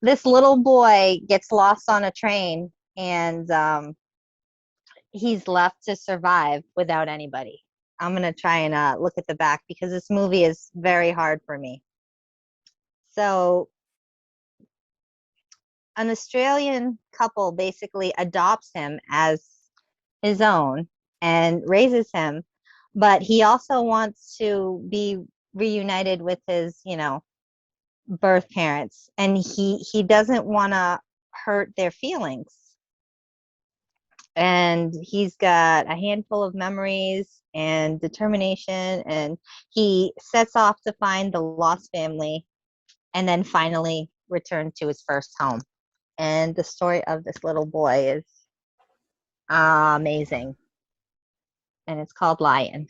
[SPEAKER 2] this little boy gets lost on a train, and he's left to survive without anybody. I'm going to try and look at the back because this movie is very hard for me. So an Australian couple basically adopts him as his own and raises him, but he also wants to be reunited with his, birth parents, and he doesn't want to hurt their feelings. And he's got a handful of memories and determination, and he sets off to find the lost family and then finally return to his first home. And the story of this little boy is amazing. And it's called Lion.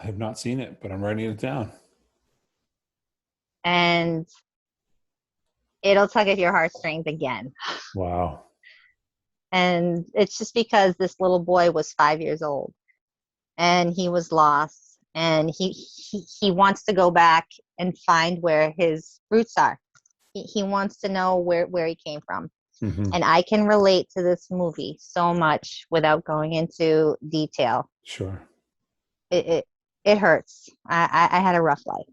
[SPEAKER 1] I have not seen it, but I'm writing it down.
[SPEAKER 2] And it'll tug at your heartstrings again.
[SPEAKER 1] Wow.
[SPEAKER 2] And it's just because this little boy was 5 years old and he was lost, and he wants to go back and find where his roots are. He wants to know where he came from. Mm-hmm. And I can relate to this movie so much without going into detail.
[SPEAKER 1] Sure.
[SPEAKER 2] It hurts. I had a rough life.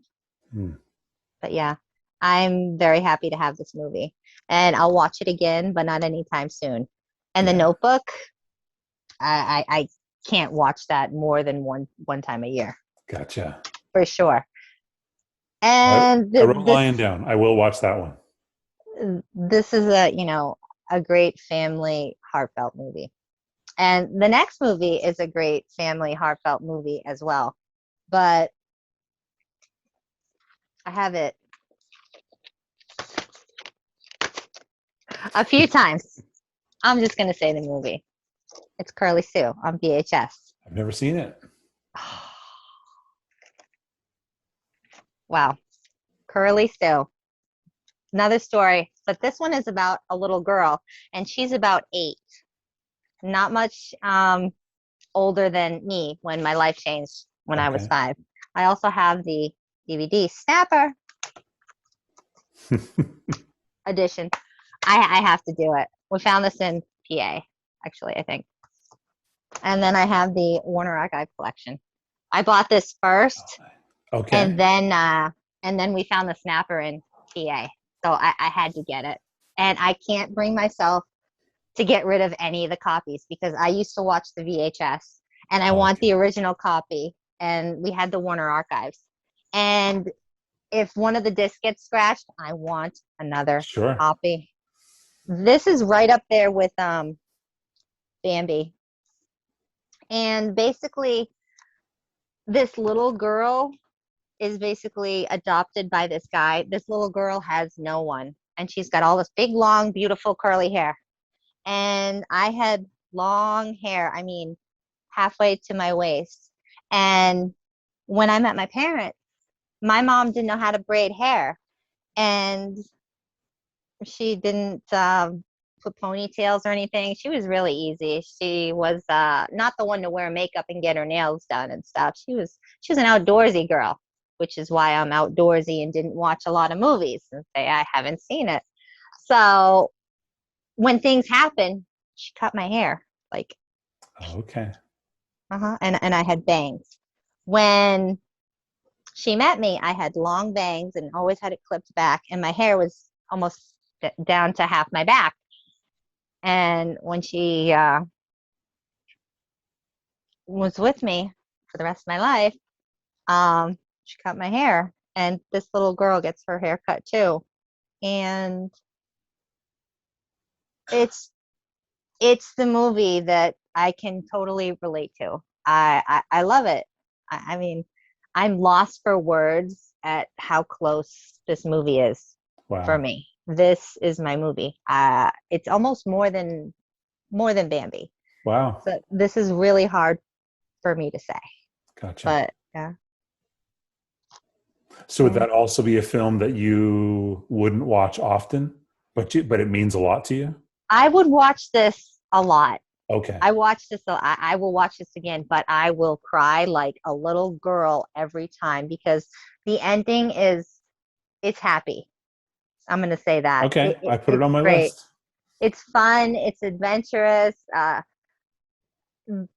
[SPEAKER 2] But yeah, I'm very happy to have this movie, and I'll watch it again, but not anytime soon. And The Notebook, I can't watch that more than one time a year.
[SPEAKER 1] Gotcha.
[SPEAKER 2] For sure. And
[SPEAKER 1] I wrote Lion down. I will watch that one.
[SPEAKER 2] This is a great family heartfelt movie. And the next movie is a great family heartfelt movie as well. But I have it A few times. I'm just going to say the movie. It's Curly Sue on VHS.
[SPEAKER 1] I've never seen it.
[SPEAKER 2] Wow. Curly Sue. Another story, but this one is about a little girl, and she's about 8. Not much older than me when my life changed when I was
[SPEAKER 1] Okay.
[SPEAKER 2] 5. I also have the DVD Snapper edition. I have to do it. We found this in PA, actually, I think. And then I have the Warner Archive collection. I bought this first,
[SPEAKER 1] Okay.
[SPEAKER 2] and then we found the Snapper in PA. So I had to get it. And I can't bring myself to get rid of any of the copies because I used to watch the VHS and I want the original copy. And we had the Warner Archives. And if one of the discs gets scratched, I want another copy. This is right up there with Bambi. And basically, this little girl is basically adopted by this guy. This little girl has no one. And she's got all this big, long, beautiful curly hair. And I had long hair, I mean, halfway to my waist. And when I met my parents, my mom didn't know how to braid hair. And she didn't put ponytails or anything. She was really easy. She was not the one to wear makeup and get her nails done and stuff. She was an outdoorsy girl, which is why I'm outdoorsy and didn't watch a lot of movies and say I haven't seen it. So when things happen, she cut my hair. Like,
[SPEAKER 1] okay.
[SPEAKER 2] And I had bangs. When she met me, I had long bangs and always had it clipped back, and my hair was almost down to half my back. And when she was with me for the rest of my life, she cut my hair, and this little girl gets her hair cut too. And it's the movie that I can totally relate to. I love it. I mean, I'm lost for words at how close this movie is for me. This is my movie. It's almost more than Bambi.
[SPEAKER 1] Wow.
[SPEAKER 2] So this is really hard for me to say.
[SPEAKER 1] Gotcha.
[SPEAKER 2] But yeah.
[SPEAKER 1] So would that also be a film that you wouldn't watch often, but it means a lot to you?
[SPEAKER 2] I would watch this a lot.
[SPEAKER 1] Okay.
[SPEAKER 2] I watch this. I will watch this again, but I will cry like a little girl every time because the ending it's happy. I'm going to say that.
[SPEAKER 1] Okay. I put it on my
[SPEAKER 2] great.
[SPEAKER 1] list.
[SPEAKER 2] It's fun. It's adventurous.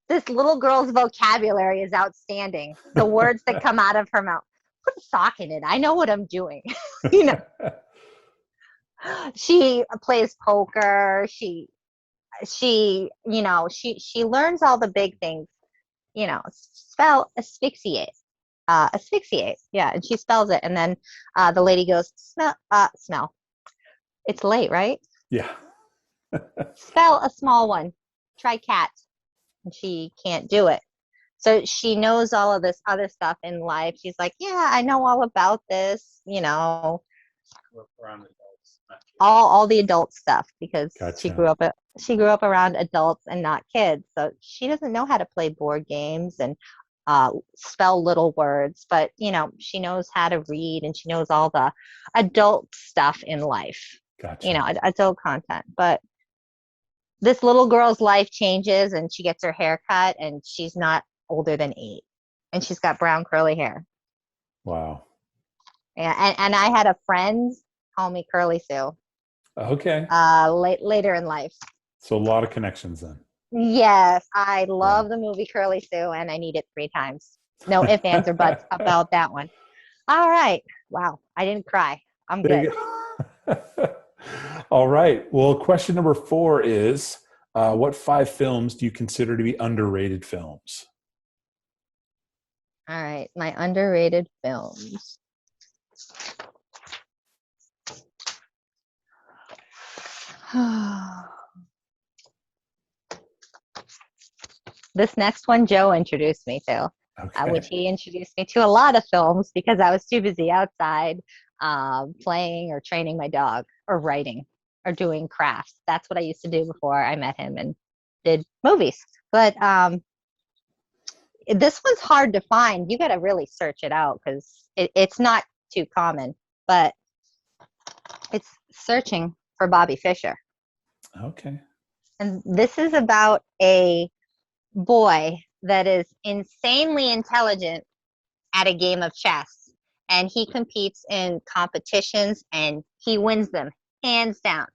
[SPEAKER 2] This little girl's vocabulary is outstanding. The words that come out of her mouth. Put a sock in it. I know what I'm doing. You know. She plays poker. She learns all the big things. You know, spell asphyxiate. Asphyxiate. Yeah, and she spells it, and then the lady goes smell. It's late, right?
[SPEAKER 1] Yeah.
[SPEAKER 2] Spell a small one. Try cat. And she can't do it. So she knows all of this other stuff in life. She's like, yeah, I know all about this, you know, all the adult stuff because she grew up around adults and not kids. So she doesn't know how to play board games and spell little words, but you know, she knows how to read and she knows all the adult stuff in life.
[SPEAKER 1] Gotcha.
[SPEAKER 2] You know, adult content. But this little girl's life changes and she gets her hair cut and she's not older than 8 and she's got brown curly hair.
[SPEAKER 1] Wow.
[SPEAKER 2] Yeah, and I had a friend call me Curly Sue.
[SPEAKER 1] Okay.
[SPEAKER 2] Later in life.
[SPEAKER 1] So a lot of connections then.
[SPEAKER 2] Yes, I love the movie Curly Sue and I need it 3 times. No ifs, ands, or buts about that one. All right. Wow. I didn't cry. I'm good.
[SPEAKER 1] All right. Well, question number 4 is, what 5 films do you consider to be underrated films?
[SPEAKER 2] All right. My underrated films. This next one, Joe introduced me to, which he introduced me to a lot of films because I was too busy outside playing or training my dog or writing. or doing crafts. That's what I used to do before I met him and did movies. But this one's hard to find. You got to really search it out because it's not too common. But it's Searching for Bobby Fischer.
[SPEAKER 1] Okay.
[SPEAKER 2] And this is about a boy that is insanely intelligent at a game of chess. And he competes in competitions and he wins them hands down.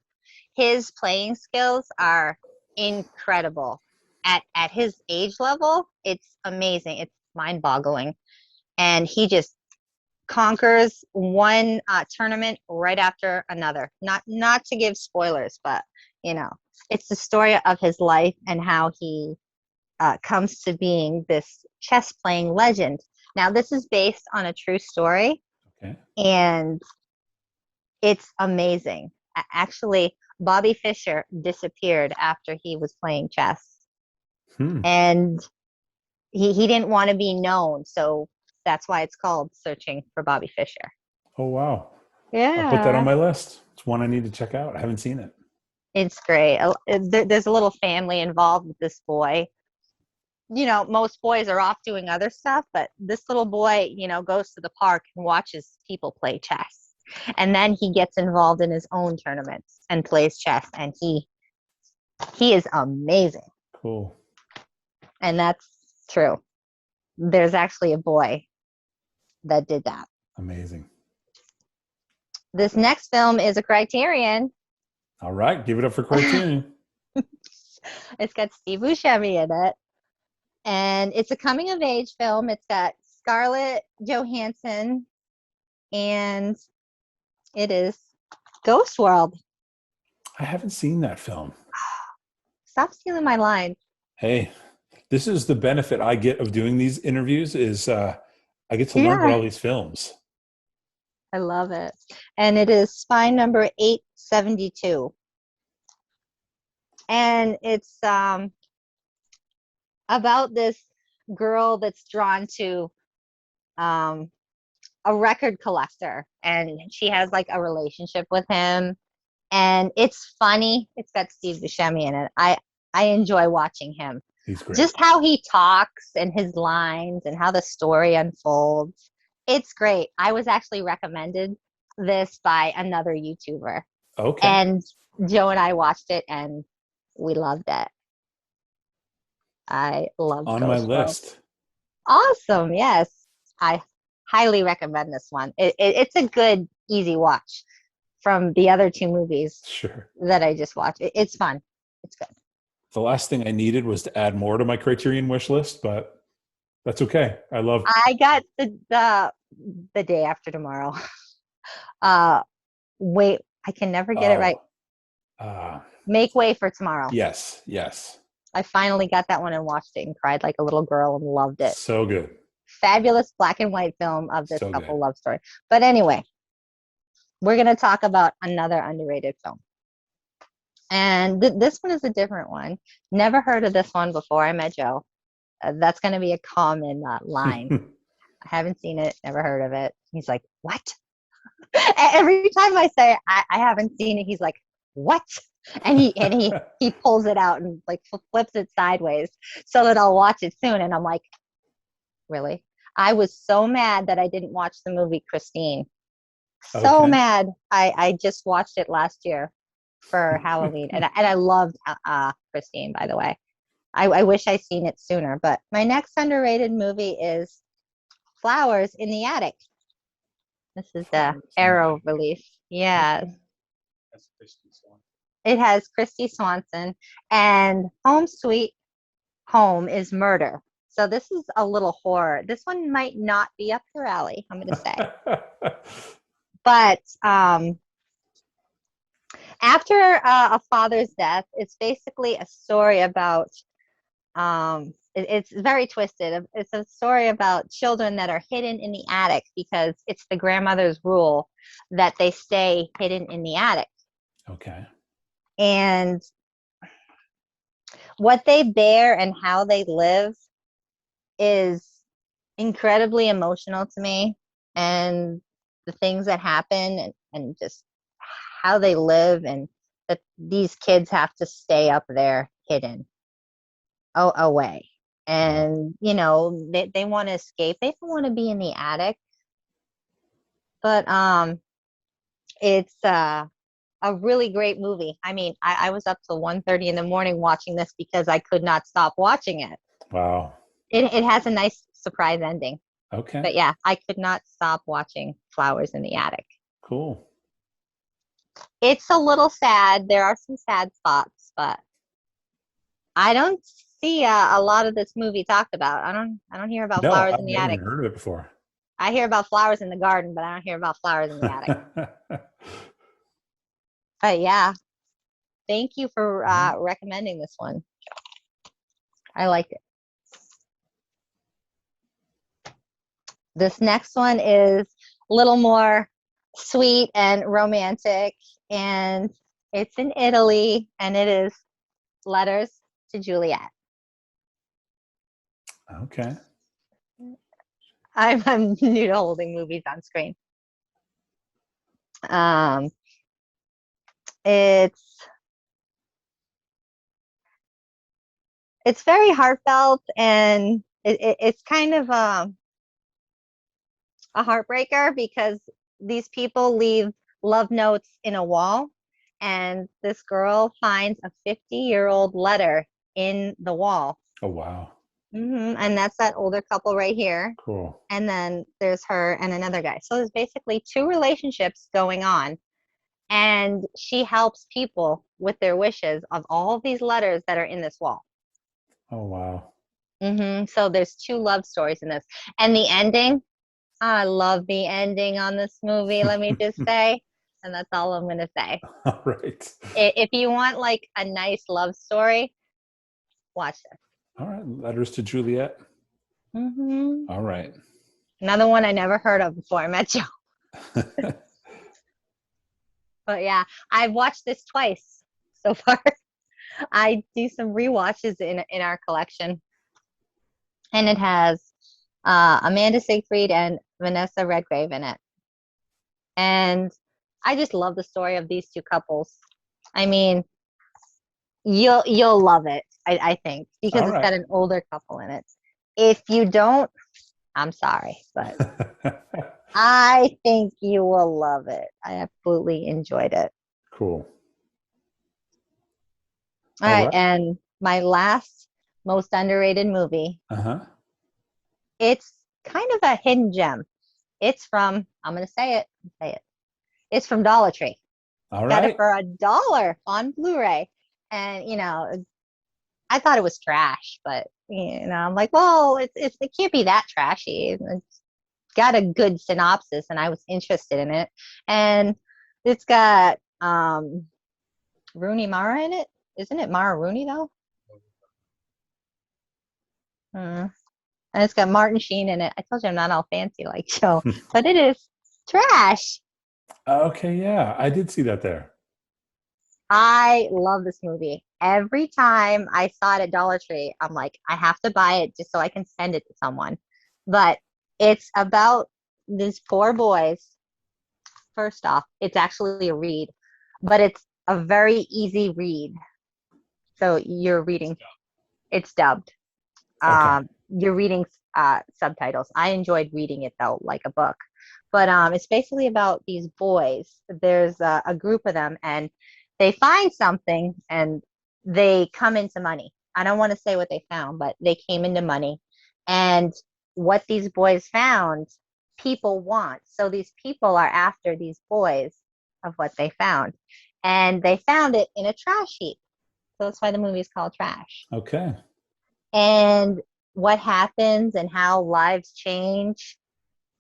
[SPEAKER 2] His playing skills are incredible. At his age level, it's amazing. It's mind-boggling. And he just conquers one tournament right after another. Not to give spoilers, but it's the story of his life and how he comes to being this chess playing legend. Now, this is based on a true story,
[SPEAKER 1] Okay.
[SPEAKER 2] and it's amazing. Actually, Bobby Fischer disappeared after he was playing chess, and he didn't want to be known, so that's why it's called Searching for Bobby Fischer.
[SPEAKER 1] Oh, wow.
[SPEAKER 2] Yeah.
[SPEAKER 1] I'll put that on my list. It's one I need to check out. I haven't seen it.
[SPEAKER 2] It's great. There's a little family involved with this boy. Most boys are off doing other stuff, but this little boy, goes to the park and watches people play chess. And then he gets involved in his own tournaments and plays chess, and he is amazing.
[SPEAKER 1] Cool.
[SPEAKER 2] And that's true. There's actually a boy that did that.
[SPEAKER 1] Amazing.
[SPEAKER 2] This next film is a Criterion.
[SPEAKER 1] All right, give it up for Criterion.
[SPEAKER 2] It's got Steve Buscemi in it. And it's a coming of age film. It's got Scarlett Johansson, and it is Ghost World.
[SPEAKER 1] I haven't seen that film.
[SPEAKER 2] Stop stealing my line.
[SPEAKER 1] Hey, this is the benefit I get of doing these interviews is I get to learn about all these films.
[SPEAKER 2] I love it. And it is spine number 872. And it's about this girl that's drawn to a record collector, and she has like a relationship with him, and it's funny. It's got Steve Buscemi in it. I enjoy watching him.
[SPEAKER 1] He's great.
[SPEAKER 2] Just how he talks and his lines and how the story unfolds. It's great. I was actually recommended this by another YouTuber.
[SPEAKER 1] Okay.
[SPEAKER 2] And Joe and I watched it and we loved it. I love
[SPEAKER 1] on
[SPEAKER 2] Ghost
[SPEAKER 1] my
[SPEAKER 2] World.
[SPEAKER 1] list.
[SPEAKER 2] Awesome. Yes. I highly recommend this one. It's a good, easy watch from the other two movies that I just watched. It's fun. It's good.
[SPEAKER 1] The last thing I needed was to add more to my Criterion wish list, but that's okay.
[SPEAKER 2] I got the day after tomorrow. Wait, I can never get it right. Make Way for Tomorrow.
[SPEAKER 1] Yes.
[SPEAKER 2] I finally got that one and watched it and cried like a little girl and loved it.
[SPEAKER 1] So good.
[SPEAKER 2] Fabulous black and white film of this couple love story. But anyway, we're going to talk about another underrated film. And this one is a different one. Never heard of this one before I met Joe. That's going to be a common line. I haven't seen it, never heard of it. He's like, what? Every time I say I haven't seen it, he's like, what? And he pulls it out and like flips it sideways so that I'll watch it soon. And I'm like, really? I was so mad that I didn't watch the movie Christine. So mad. I just watched it last year for Halloween, and I loved Christine, by the way. I wish I'd seen it sooner. But my next underrated movie is Flowers in the Attic. This is the Arrow release. Yeah. It has Christy Swanson, and Home Sweet Home is murder. So this is a little horror. This one might not be up your alley, I'm going to say. But after a father's death, it's basically a story about, it's very twisted. It's a story about children that are hidden in the attic because it's the grandmother's rule that they stay hidden in the attic.
[SPEAKER 1] Okay.
[SPEAKER 2] And what they bear and how they live is incredibly emotional to me. And the things that happen and just how they live and that these kids have to stay up there hidden, away. And, you know, they want to escape. They don't want to be in the attic. But it's a really great movie. I mean, I was up till 1:30 in the morning watching this because I could not stop watching it.
[SPEAKER 1] Wow.
[SPEAKER 2] It has a nice surprise ending.
[SPEAKER 1] Okay.
[SPEAKER 2] But yeah, I could not stop watching Flowers in the Attic.
[SPEAKER 1] Cool.
[SPEAKER 2] It's a little sad. There are some sad spots, but I don't see a lot of this movie talked about. I don't hear about
[SPEAKER 1] No,
[SPEAKER 2] Flowers
[SPEAKER 1] I've
[SPEAKER 2] in the
[SPEAKER 1] never
[SPEAKER 2] Attic.
[SPEAKER 1] even heard of it before.
[SPEAKER 2] I hear about flowers in the garden, but I don't hear about flowers in the attic. But yeah, thank you for recommending this one. I liked it. This next one is a little more sweet and romantic, and it's in Italy, and it is Letters to Juliet.
[SPEAKER 1] Okay.
[SPEAKER 2] I'm new to holding movies on screen. It's very heartfelt, and it's kind of a heartbreaker because these people leave love notes in a wall, and this girl finds a 50-year-old letter in the wall.
[SPEAKER 1] Oh, wow.
[SPEAKER 2] And that's that older couple right here.
[SPEAKER 1] Cool.
[SPEAKER 2] And then there's her and another guy. So there's basically two relationships going on. And she helps people with their wishes of all of these letters that are in this wall.
[SPEAKER 1] Oh, wow.
[SPEAKER 2] So there's two love stories in this. And the ending, I love the ending on this movie, let me just say. And that's all I'm going to say.
[SPEAKER 1] All right.
[SPEAKER 2] If you want like a nice love story, watch this.
[SPEAKER 1] All right. Letters to Juliet. All right.
[SPEAKER 2] Another one I never heard of before I met you. But yeah, I've watched this twice so far. I do some rewatches in our collection. And it has Amanda Seyfried and Vanessa Redgrave in it. And I just love the story of these two couples. I mean, you'll love it, I think, because it's got an older couple in it. If you don't, I'm sorry, but I think you will love it. I absolutely enjoyed it.
[SPEAKER 1] Cool.
[SPEAKER 2] All right, and my last most underrated movie. It's kind of a hidden gem. It's from, I'm going to say it. It's from Dollar Tree.
[SPEAKER 1] All right.
[SPEAKER 2] Got it for $1 on Blu-ray. And, you know, I thought it was trash, but, you know, I'm like, well, it can't be that trashy. It's got a good synopsis, and I was interested in it. And it's got Rooney Mara in it. Isn't it Mara Rooney, though? And it's got Martin Sheen in it. I told you I'm not all fancy like Joe, but it is trash.
[SPEAKER 1] Okay, yeah, I did see that there.
[SPEAKER 2] I love this movie. Every time I saw it at Dollar Tree, I'm like, I have to buy it just so I can send it to someone. But it's about these poor boys. First off, it's actually a read, but it's a very easy read. So you're reading, it's dubbed.
[SPEAKER 1] Okay.
[SPEAKER 2] You're reading subtitles. I enjoyed reading it though, like a book. But it's basically about these boys. There's a group of them, and they find something, and they come into money. I don't want to say what they found, but they came into money. And what these boys found, people want. So these people are after these boys of what they found. And they found it in a trash heap. So that's why the movie is called Trash.
[SPEAKER 1] Okay.
[SPEAKER 2] And what happens and how lives change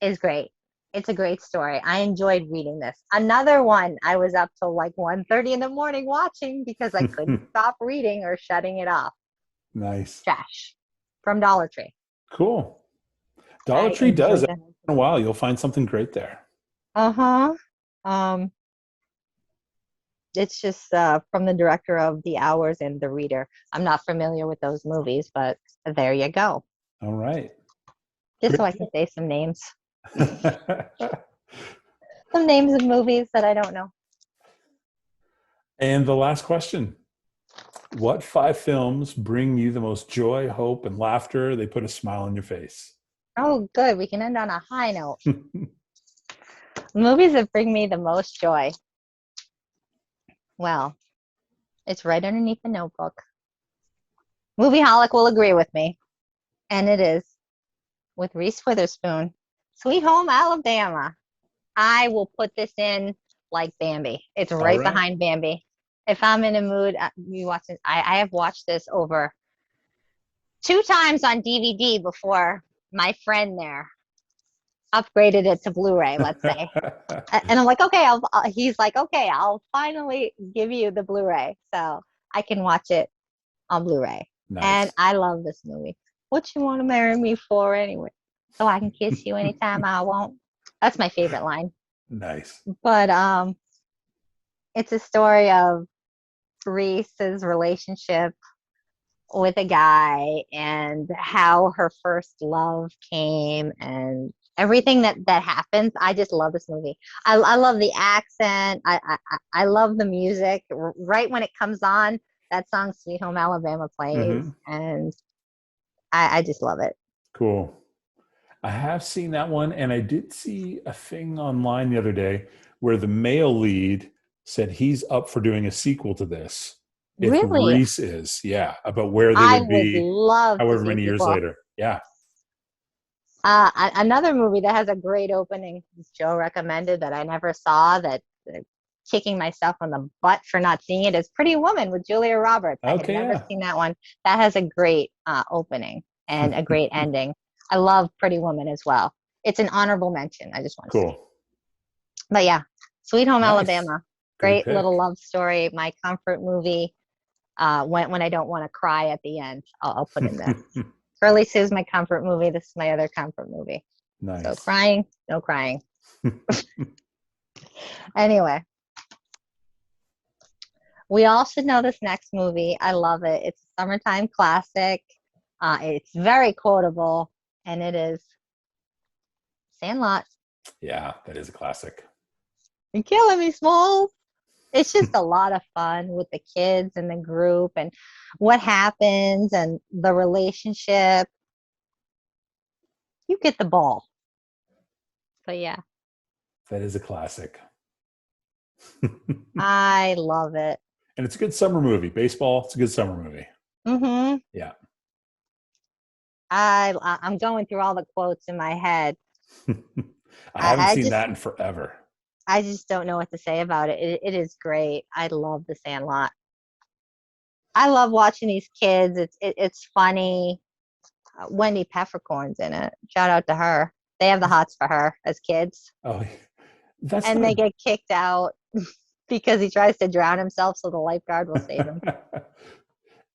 [SPEAKER 2] is great. It's a great story. I enjoyed reading this. Another one I was up till like 1:30 in the morning watching because I couldn't stop reading or shutting it off.
[SPEAKER 1] Nice.
[SPEAKER 2] Trash from Dollar Tree.
[SPEAKER 1] Cool. Dollar Tree does. Every once in a while, you'll find something great there.
[SPEAKER 2] It's just from the director of The Hours and The Reader. I'm not familiar with those movies, but there you go.
[SPEAKER 1] All right.
[SPEAKER 2] Just so I can say some names. Some names of movies that I don't know.
[SPEAKER 1] And the last question. What 5 films bring you the most joy, hope, and laughter? They put a smile on your face.
[SPEAKER 2] Oh, good. We can end on a high note. Movies that bring me the most joy. Well, it's right underneath the notebook. Movieaholic will agree with me. And it is with Reese Witherspoon, Sweet Home Alabama. I will put this in like Bambi. It's
[SPEAKER 1] All
[SPEAKER 2] right
[SPEAKER 1] right.
[SPEAKER 2] behind Bambi. If I'm in a mood, you watch it. I have watched this over 2 times on DVD before my friend there upgraded it to Blu-ray, let's say. And I'm like, okay, he's like, okay, I'll finally give you the Blu-ray so I can watch it on Blu-ray. And
[SPEAKER 1] Nice.
[SPEAKER 2] I love this movie. What you want to marry me for anyway? So I can kiss you anytime I want. That's my favorite line.
[SPEAKER 1] Nice.
[SPEAKER 2] But it's a story of Reese's relationship with a guy and how her first love came and everything that happens. I just love this movie. I love the accent. I love the music. Right when it comes on, that song "Sweet Home Alabama" plays,
[SPEAKER 1] Hmm.
[SPEAKER 2] and I just love it.
[SPEAKER 1] Cool. I have seen that one, and I did see a thing online the other day where the male lead said he's up for doing a sequel to this. If
[SPEAKER 2] Really,
[SPEAKER 1] Reese is, yeah, about where they
[SPEAKER 2] I
[SPEAKER 1] would
[SPEAKER 2] would
[SPEAKER 1] be
[SPEAKER 2] love to
[SPEAKER 1] however
[SPEAKER 2] see a
[SPEAKER 1] many years
[SPEAKER 2] sequel.
[SPEAKER 1] later. Yeah.
[SPEAKER 2] Another movie that has a great opening, Joe recommended that I never saw, that kicking myself on the butt for not seeing it, is Pretty Woman with Julia Roberts. I had
[SPEAKER 1] Okay,
[SPEAKER 2] never
[SPEAKER 1] yeah.
[SPEAKER 2] seen that one. That has a great opening and a great ending. I love Pretty Woman as well. It's an honorable mention, I just want to say.
[SPEAKER 1] Cool.
[SPEAKER 2] But yeah, Sweet Home
[SPEAKER 1] Nice.
[SPEAKER 2] Alabama.
[SPEAKER 1] Good
[SPEAKER 2] Great little
[SPEAKER 1] pick.
[SPEAKER 2] love story. My comfort movie. When I don't want to cry at the end, I'll put in this. Curly Sue's my comfort movie. This is my other comfort movie. So
[SPEAKER 1] Nice.
[SPEAKER 2] crying, no crying. Anyway, we all should know this next movie. I love it. It's a summertime classic. It's very quotable, and it is Sandlot.
[SPEAKER 1] Yeah, that is a classic.
[SPEAKER 2] You're killing me, Smalls. It's just a lot of fun with the kids and the group and what happens and the relationship. You get the ball. But yeah,
[SPEAKER 1] That is a classic.
[SPEAKER 2] I love it.
[SPEAKER 1] And it's a good summer movie. Baseball, it's a good summer movie.
[SPEAKER 2] Mm-hmm.
[SPEAKER 1] Yeah.
[SPEAKER 2] I'm going through all the quotes in my head.
[SPEAKER 1] I haven't
[SPEAKER 2] I
[SPEAKER 1] seen
[SPEAKER 2] just
[SPEAKER 1] that in forever.
[SPEAKER 2] I just don't know what to say about it. It is great. I love The Sandlot. I love watching these kids. It's funny. Wendy Peppercorn's in it. Shout out to her. They have the hots for her as kids,
[SPEAKER 1] Oh, that's
[SPEAKER 2] and
[SPEAKER 1] not
[SPEAKER 2] they get kicked out because he tries to drown himself, so the lifeguard will save him.
[SPEAKER 1] a.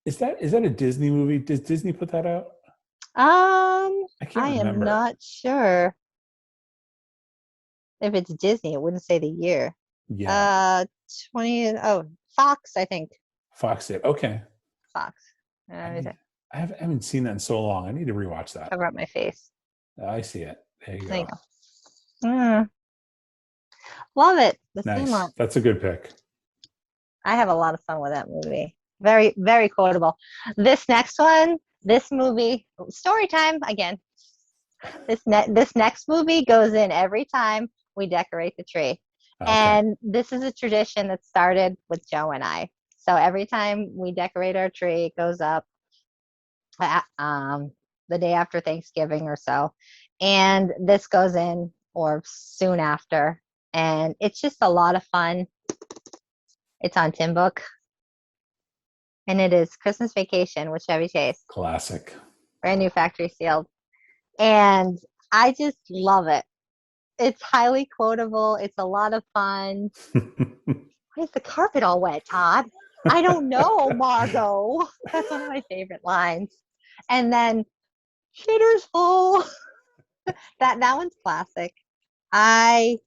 [SPEAKER 1] Is that a Disney movie? Does Disney put that out? I can't
[SPEAKER 2] I am
[SPEAKER 1] remember.
[SPEAKER 2] not sure if it's Disney. It wouldn't say the year.
[SPEAKER 1] Yeah,
[SPEAKER 2] Uh, 20. Oh, Fox, I think.
[SPEAKER 1] Fox did. Okay.
[SPEAKER 2] Fox.
[SPEAKER 1] I
[SPEAKER 2] Let me
[SPEAKER 1] need.
[SPEAKER 2] see.
[SPEAKER 1] I haven't seen that in so long. I need to rewatch that.
[SPEAKER 2] Cover up my face.
[SPEAKER 1] I see it. There you
[SPEAKER 2] There you
[SPEAKER 1] go.
[SPEAKER 2] go. Love it. The
[SPEAKER 1] Nice.
[SPEAKER 2] Sandlot.
[SPEAKER 1] That's a good pick.
[SPEAKER 2] I have a lot of fun with that movie. Very, very quotable. This next one, this movie, story time again. This next movie goes in every time we decorate the tree.
[SPEAKER 1] Okay.
[SPEAKER 2] And this is a tradition that started with Joe and I. So every time we decorate our tree, it goes up the day after Thanksgiving or so. And this goes in or soon after. And it's just a lot of fun. It's on Tim Book. And it is Christmas Vacation with Chevy Chase.
[SPEAKER 1] Classic.
[SPEAKER 2] Brand new factory sealed. And I just love it. It's highly quotable. It's a lot of fun. Why is the carpet all wet, Todd? I don't know, Margot. That's one of my favorite lines. And then Shitter's full. That one's classic. I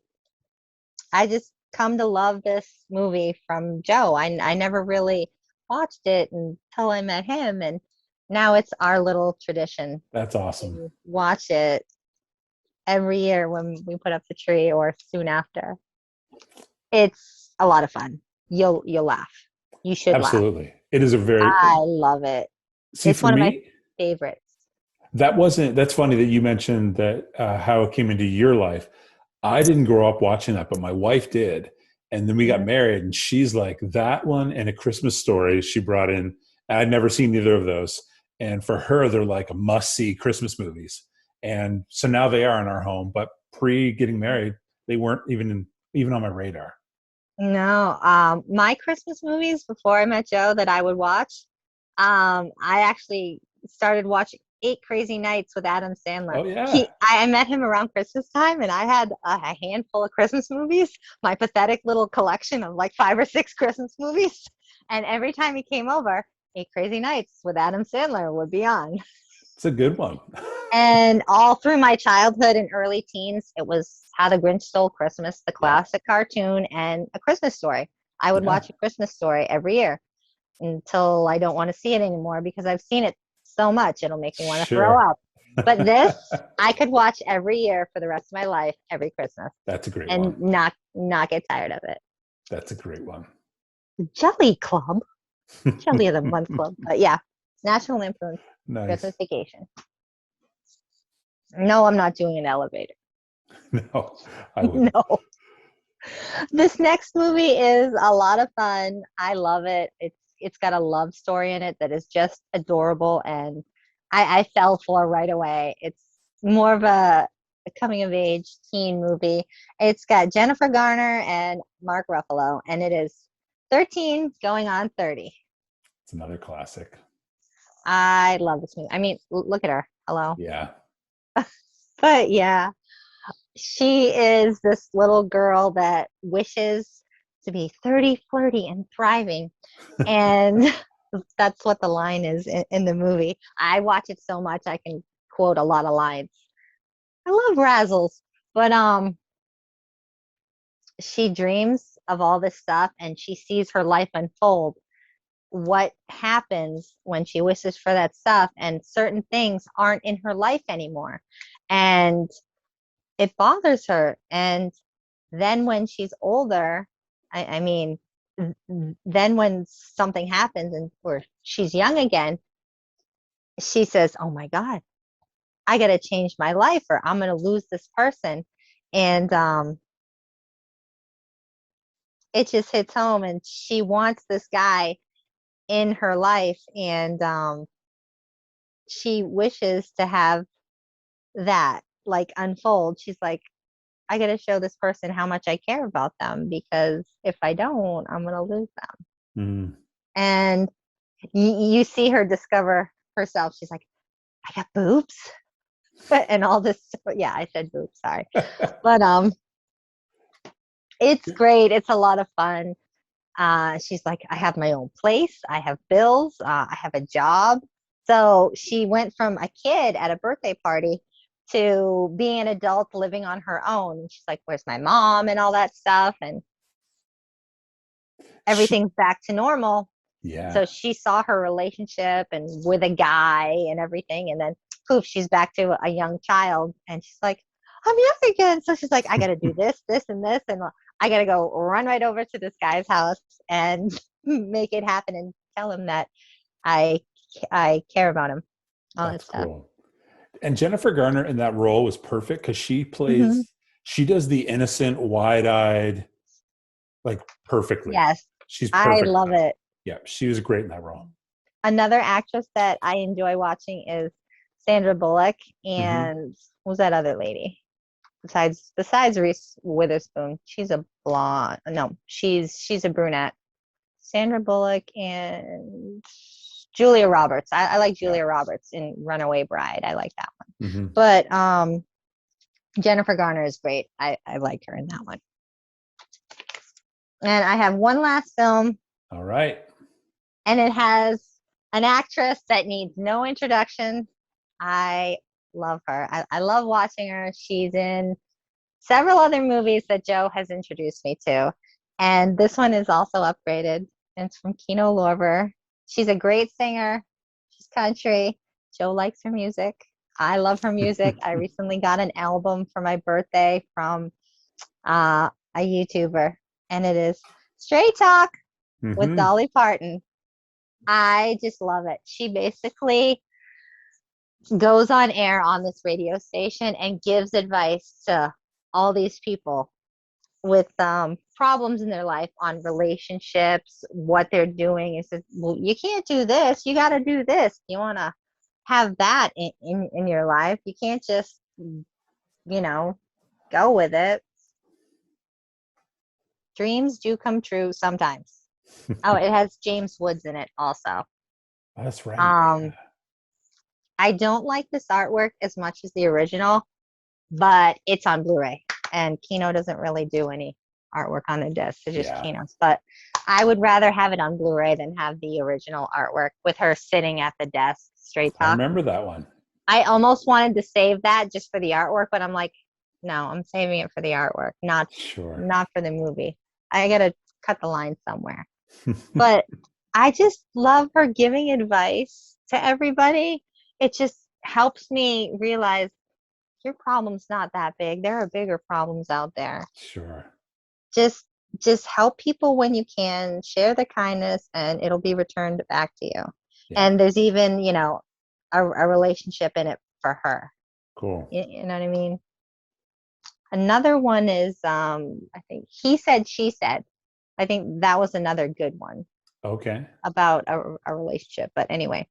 [SPEAKER 2] I just come to love this movie from Joe. I never really watched it until I met him, and now it's our little tradition
[SPEAKER 1] That's awesome.
[SPEAKER 2] to watch it every year when we put up the tree or soon after. It's a lot of fun. You'll laugh. You should laugh.
[SPEAKER 1] Absolutely. It is a
[SPEAKER 2] I
[SPEAKER 1] very,
[SPEAKER 2] love it.
[SPEAKER 1] see,
[SPEAKER 2] It's
[SPEAKER 1] for
[SPEAKER 2] one of my
[SPEAKER 1] me,
[SPEAKER 2] favorites.
[SPEAKER 1] that's funny that you mentioned that how it came into your life. I didn't grow up watching that, but my wife did. And then we got
[SPEAKER 2] Mhm.
[SPEAKER 1] married, and she's like, that one and A Christmas Story she brought in. I'd never seen either of those. And for her, they're like a must see Christmas movies. And so now they are in our home, but pre getting married, they weren't even on my radar.
[SPEAKER 2] No, my Christmas movies before I met Joe that I would watch, I actually started watching Eight Crazy Nights with Adam Sandler.
[SPEAKER 1] Oh, yeah.
[SPEAKER 2] I met him around Christmas time, and I had a handful of Christmas movies, my pathetic little collection of like 5 or 6 Christmas movies. And every time he came over, Eight Crazy Nights with Adam Sandler would be on.
[SPEAKER 1] It's a good one.
[SPEAKER 2] And all through my childhood and early teens, it was How the Grinch Stole Christmas, the
[SPEAKER 1] Yeah.
[SPEAKER 2] classic cartoon, and A Christmas Story. I would
[SPEAKER 1] Yeah.
[SPEAKER 2] watch A Christmas Story every year until I don't want to see it anymore because I've seen it so much, it'll make me want to throw
[SPEAKER 1] Sure.
[SPEAKER 2] up. But this, I could watch every year for the rest of my life, every Christmas,
[SPEAKER 1] That's a great
[SPEAKER 2] and
[SPEAKER 1] one.
[SPEAKER 2] not get tired of it.
[SPEAKER 1] That's a great one.
[SPEAKER 2] Jelly Club, Jelly of the Month Club. But yeah, National Lampoon's
[SPEAKER 1] Nice.
[SPEAKER 2] Christmas Vacation. No, I'm not doing an elevator.
[SPEAKER 1] No, I wouldn't.
[SPEAKER 2] No. This next movie is a lot of fun. I love it. It's got a love story in it that is just adorable, and I fell for right away. It's more of a coming of age teen movie. It's got Jennifer Garner and Mark Ruffalo, and it is 13 going on 30.
[SPEAKER 1] It's another classic.
[SPEAKER 2] I love this movie. I mean, look at her. Hello.
[SPEAKER 1] Yeah.
[SPEAKER 2] But yeah, she is this little girl that wishes to be 30, flirty, and thriving. And that's what the line is in the movie. I watch it so much I can quote a lot of lines. I love razzles. But she dreams of all this stuff and she sees her life unfold. What happens when she wishes for that stuff and certain things aren't in her life anymore. And it bothers her. And then when she's older, I mean, then when something happens and or she's young again, she says, "Oh my God, I got to change my life, or I'm going to lose this person." And it just hits home, and she wants this guy in her life, and she wishes to have that like unfold. She's like, I got to show this person how much I care about them because if I don't, I'm going to lose them.
[SPEAKER 1] Mm.
[SPEAKER 2] And you see her discover herself. She's like, I got boobs and all this. Yeah, I said boobs. Sorry. But it's great. It's a lot of fun. She's like, I have my own place. I have bills. I have a job. So she went from a kid at a birthday party to being an adult living on her own. And she's like, where's my mom and all that stuff? And everything's back to normal.
[SPEAKER 1] Yeah.
[SPEAKER 2] So she saw her relationship and with a guy and everything. And then poof, she's back to a young child. And she's like, I'm young again. So she's like, I got to do this, this, and this. And I got to go run right over to this guy's house and make it happen and tell him that I care about him. All that
[SPEAKER 1] That's
[SPEAKER 2] stuff.
[SPEAKER 1] cool. And Jennifer Garner in that role was perfect because
[SPEAKER 2] Mm-hmm.
[SPEAKER 1] she does the innocent, wide-eyed, like perfectly.
[SPEAKER 2] Yes,
[SPEAKER 1] She's
[SPEAKER 2] I
[SPEAKER 1] perfect.
[SPEAKER 2] love it.
[SPEAKER 1] Yeah, she was great in that role.
[SPEAKER 2] Another actress that I enjoy watching is Sandra Bullock
[SPEAKER 1] Hmm.
[SPEAKER 2] and who's that other lady? Besides Reese Witherspoon, she's a blonde. No, she's a brunette. Sandra Bullock and Julia Roberts. I like
[SPEAKER 1] Yeah.
[SPEAKER 2] Julia Roberts in Runaway Bride. I like that one.
[SPEAKER 1] Hmm.
[SPEAKER 2] But Jennifer Garner is great. I like her in that one. And I have one last film,
[SPEAKER 1] All right.
[SPEAKER 2] and it has an actress that needs no introduction. I love her. I love watching her. She's in several other movies that Joe has introduced me to. And this one is also upgraded. It's from Kino Lorber. She's a great singer. She's country. Joe likes her music. I love her music. I recently got an album for my birthday from a YouTuber, and it is Straight Talk with
[SPEAKER 1] Mm-hmm.
[SPEAKER 2] Dolly Parton. I just love it. She basically goes on air on this radio station and gives advice to all these people with problems in their life on relationships, what they're doing. It says, well, you can't do this. You got to do this. You want to have that in your life. You can't just, go with it. Dreams do come true sometimes. Oh, it has James Woods in it also.
[SPEAKER 1] That's right.
[SPEAKER 2] Um, I don't like this artwork as much as the original, but it's on Blu-ray, and Kino doesn't really do any artwork on the disc. It's just
[SPEAKER 1] Yeah.
[SPEAKER 2] Kino's. But I would rather have it on Blu-ray than have the original artwork with her sitting at the desk. Straight
[SPEAKER 1] I
[SPEAKER 2] Talk.
[SPEAKER 1] remember that one.
[SPEAKER 2] I almost wanted to save that just for the artwork, but I'm like, no, I'm saving it for the artwork, not for the movie. I gotta cut the line somewhere. But I just love her giving advice to everybody. It just helps me realize your problem's not that big. There are bigger problems out there.
[SPEAKER 1] Sure.
[SPEAKER 2] Just help people when you can, share the kindness, and it'll be returned back to you.
[SPEAKER 1] Yeah.
[SPEAKER 2] And there's even, a relationship in it for her.
[SPEAKER 1] Cool.
[SPEAKER 2] You know what I mean? Another one is, I think He Said, She Said. I think that was another good one.
[SPEAKER 1] Okay.
[SPEAKER 2] About a relationship. But anyway,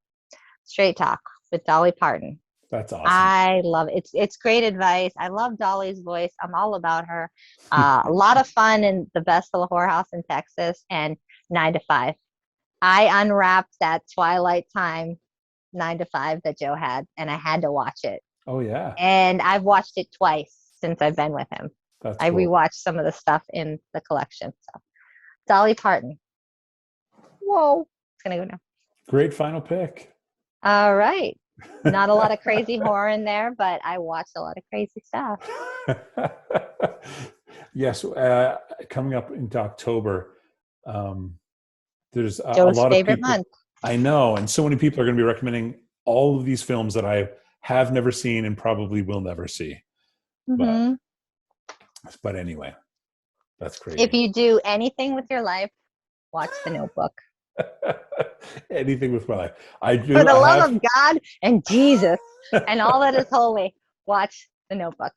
[SPEAKER 2] Straight Talk with Dolly Parton.
[SPEAKER 1] That's awesome.
[SPEAKER 2] I love it. It's great advice. I love Dolly's voice. I'm all about her. A lot of fun in the Best of the Whorehouse in Texas and 9 to 5. I unwrapped that Twilight Time 9 to 5 that Joe had, and I had to watch it.
[SPEAKER 1] Oh yeah.
[SPEAKER 2] And I've watched it twice since I've been with him. I
[SPEAKER 1] cool.
[SPEAKER 2] rewatched some of the stuff in the collection. So Dolly Parton. Whoa. It's gonna go now.
[SPEAKER 1] Great final pick.
[SPEAKER 2] All right. Not a lot of crazy horror in there, but I watched a lot of crazy stuff.
[SPEAKER 1] Yes. Coming up into October, there's
[SPEAKER 2] Joe's
[SPEAKER 1] a lot
[SPEAKER 2] favorite
[SPEAKER 1] of people.
[SPEAKER 2] month.
[SPEAKER 1] I know. And so many people are going to be recommending all of these films that I have never seen and probably will never see.
[SPEAKER 2] Mm-hmm.
[SPEAKER 1] But anyway, that's crazy.
[SPEAKER 2] If you do anything with your life, watch The Notebook.
[SPEAKER 1] Anything with my life. I do.
[SPEAKER 2] For the love of God and Jesus and all that is holy, watch The Notebook.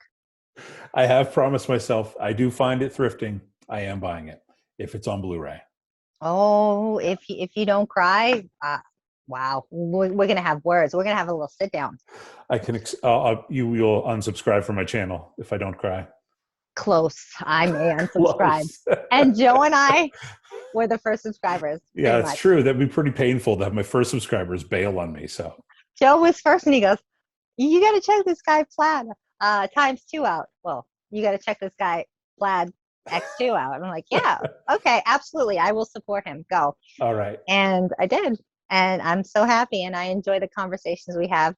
[SPEAKER 1] I have promised myself, I do find it thrifting. I am buying it if it's on Blu-ray.
[SPEAKER 2] Oh, if you don't cry, wow, we're gonna have words. We're gonna have a little sit down.
[SPEAKER 1] I can. You'll unsubscribe from my channel if I don't cry.
[SPEAKER 2] Close. I may unsubscribe. And Joe and I were the first subscribers.
[SPEAKER 1] Yeah, it's true. That'd be pretty painful to have my first subscribers bail on me. So
[SPEAKER 2] Joe was first, and he goes, "You got to check this guy Plaid ×2 out." Well, you got to check this guy Plaid X2 out. And I'm like, yeah, okay, absolutely. I will support him. Go.
[SPEAKER 1] All right.
[SPEAKER 2] And I did. And I'm so happy. And I enjoy the conversations we have.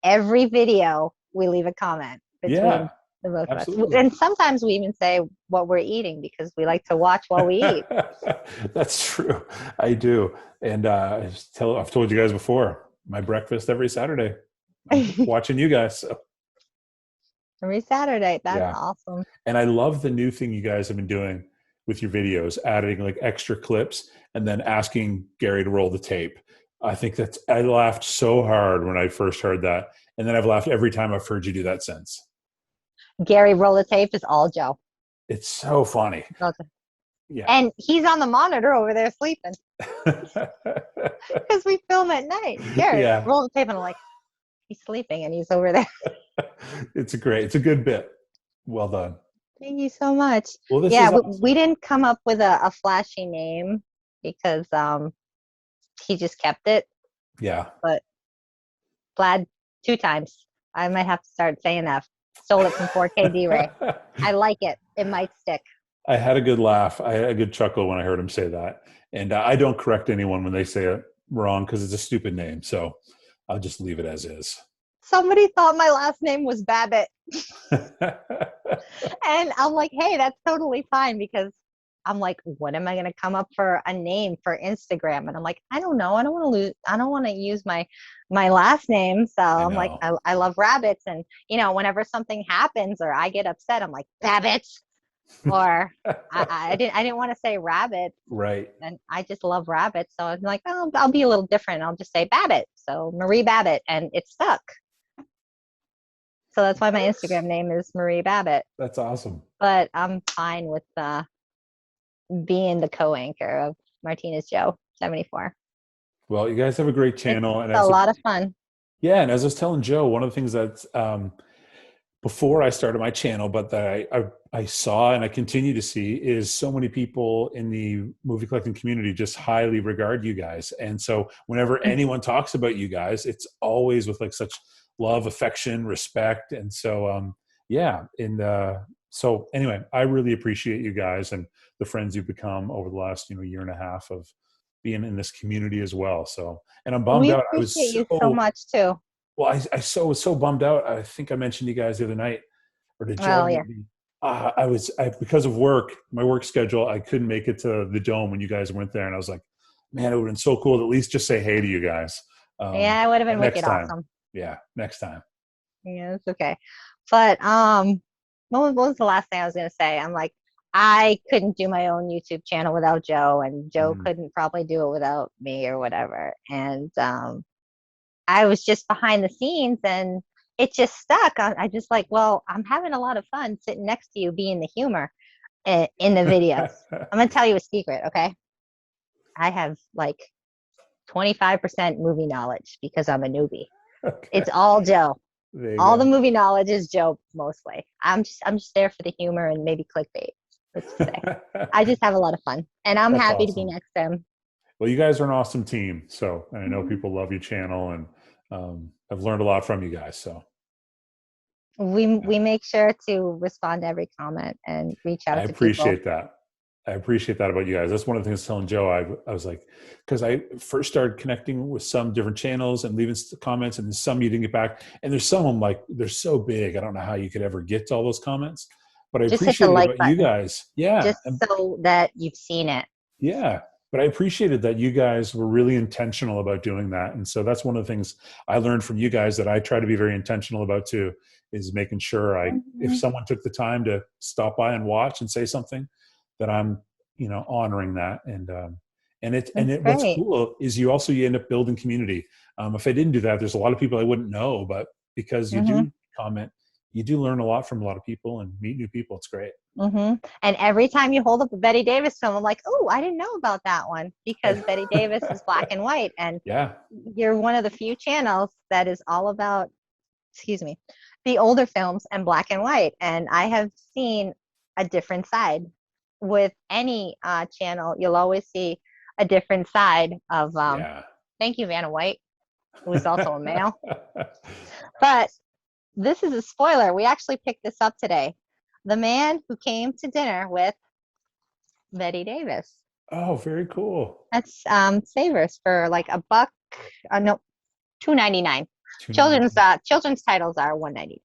[SPEAKER 2] Every video, we leave a comment between the both of us. And sometimes we even say what we're eating because we like to watch while we eat.
[SPEAKER 1] That's true. I do. And I've told you guys before, my breakfast every Saturday. I'm watching you guys. So.
[SPEAKER 2] Every Saturday. That's awesome.
[SPEAKER 1] And I love the new thing you guys have been doing with your videos, adding like extra clips and then asking Gary to roll the tape. I think I laughed so hard when I first heard that. And then I've laughed every time I've heard you do that since.
[SPEAKER 2] Gary roll the tape is all Joe.
[SPEAKER 1] It's so funny.
[SPEAKER 2] Okay.
[SPEAKER 1] Yeah.
[SPEAKER 2] And he's on the monitor over there sleeping. Because we film at night. Gary, roll the tape. And I'm like, he's sleeping and he's over there.
[SPEAKER 1] It's a good bit. Well done.
[SPEAKER 2] Thank you so much.
[SPEAKER 1] Well, this
[SPEAKER 2] is
[SPEAKER 1] awesome.
[SPEAKER 2] we didn't come up with a flashy name because he just kept it.
[SPEAKER 1] Yeah.
[SPEAKER 2] But Plaid 2 times. I might have to start saying that. Stole it from 4K D-Ray. I like it. It might stick.
[SPEAKER 1] I had a good laugh. I had a good chuckle when I heard him say that. And I don't correct anyone when they say it wrong because it's a stupid name. So I'll just leave it as is.
[SPEAKER 2] Somebody thought my last name was Babbitt. And I'm like, hey, that's totally fine because I'm like, what am I going to come up for a name for Instagram? And I'm like, I don't know. I don't want to use my last name. So I'm like, I love rabbits. And, whenever something happens or I get upset, I'm like, Babbitt. or I didn't want to say rabbit,
[SPEAKER 1] Right.
[SPEAKER 2] and I just love rabbits. So I'm like, oh, I'll be a little different. I'll just say Babbitt. So Marie Babbitt, and it stuck. So that's why my Instagram name is Marie Babbitt.
[SPEAKER 1] That's awesome.
[SPEAKER 2] But I'm fine with being the co-anchor of Martinezjoe74.
[SPEAKER 1] Well, you guys have a great
[SPEAKER 2] It's
[SPEAKER 1] channel, and
[SPEAKER 2] a lot of fun.
[SPEAKER 1] yeah, and as I was telling Joe, one of the things that before I started my channel, but that I saw and I continue to see is so many people in the movie collecting community just highly regard you guys. And so whenever anyone talks about you guys, it's always with like such love, affection, respect. And so, yeah. And so anyway, I really appreciate you guys and the friends you've become over the last, year and a half of being in this community as well. So, and I'm bummed
[SPEAKER 2] We
[SPEAKER 1] out. I was
[SPEAKER 2] appreciate you so
[SPEAKER 1] so,
[SPEAKER 2] much too.
[SPEAKER 1] well, was so bummed out. I think I mentioned to you guys the other night, or to Joe
[SPEAKER 2] Well, yeah.
[SPEAKER 1] maybe. Because of work, my work schedule, I couldn't make it to the Dome when you guys went there, and I was like, man, it would have been so cool to at least just say hey to you guys.
[SPEAKER 2] Yeah, it would have been
[SPEAKER 1] Next
[SPEAKER 2] wicked
[SPEAKER 1] time,
[SPEAKER 2] awesome.
[SPEAKER 1] yeah, next time.
[SPEAKER 2] Yeah, it's okay. But what was the last thing I was gonna say? I'm like, I couldn't do my own YouTube channel without Joe, and Joe couldn't probably do it without me or whatever. And I was just behind the scenes, and it just stuck. I just like, well, I'm having a lot of fun sitting next to you, being the humor in the videos. I'm gonna tell you a secret, okay? I have like 25% movie knowledge because I'm a newbie.
[SPEAKER 1] Okay.
[SPEAKER 2] It's all Joe.
[SPEAKER 1] All
[SPEAKER 2] the movie knowledge is Joe mostly. I'm just there for the humor and maybe clickbait. Let's say. I just have a lot of fun, and I'm
[SPEAKER 1] That's
[SPEAKER 2] happy to be
[SPEAKER 1] awesome.
[SPEAKER 2] next to him.
[SPEAKER 1] Well, you guys are an awesome team. So, and I know people love your channel, and I've learned a lot from you guys. So
[SPEAKER 2] We make sure to respond to every comment and reach
[SPEAKER 1] I
[SPEAKER 2] out to people.
[SPEAKER 1] appreciate that. I appreciate that about you guys. That's one of the things I was telling Joe. I was like, because I first started connecting with some different channels and leaving comments, and some you didn't get back. And there's some of them like they're so big, I don't know how you could ever get to all those comments. But I
[SPEAKER 2] Just hit the
[SPEAKER 1] appreciate it
[SPEAKER 2] like
[SPEAKER 1] about you
[SPEAKER 2] button,
[SPEAKER 1] guys. Yeah,
[SPEAKER 2] just so that you've seen it.
[SPEAKER 1] yeah. But I appreciated that you guys were really intentional about doing that. And so that's one of the things I learned from you guys that I try to be very intentional about too, is making sure if someone took the time to stop by and watch and say something, that I'm, honoring that. What's
[SPEAKER 2] Great.
[SPEAKER 1] cool is you end up building community. If I didn't do that, there's a lot of people I wouldn't know, but because you do comment, you do learn a lot from a lot of people and meet new people. It's great.
[SPEAKER 2] And every time you hold up a Betty Davis film, I'm like, oh, I didn't know about that one, because Betty Davis is black and white, and
[SPEAKER 1] Yeah.
[SPEAKER 2] you're one of the few channels that is all about, excuse me, the older films and black and white. And I have seen a different side. With any channel, you'll always see a different side of.
[SPEAKER 1] Yeah.
[SPEAKER 2] Thank you, Vanna White, who is also a male. But this is a spoiler. We actually picked this up today. The man who came to dinner with Betty Davis.
[SPEAKER 1] Oh, very cool.
[SPEAKER 2] That's Savers for like $1. No, $2.99. Children's titles are $1.99.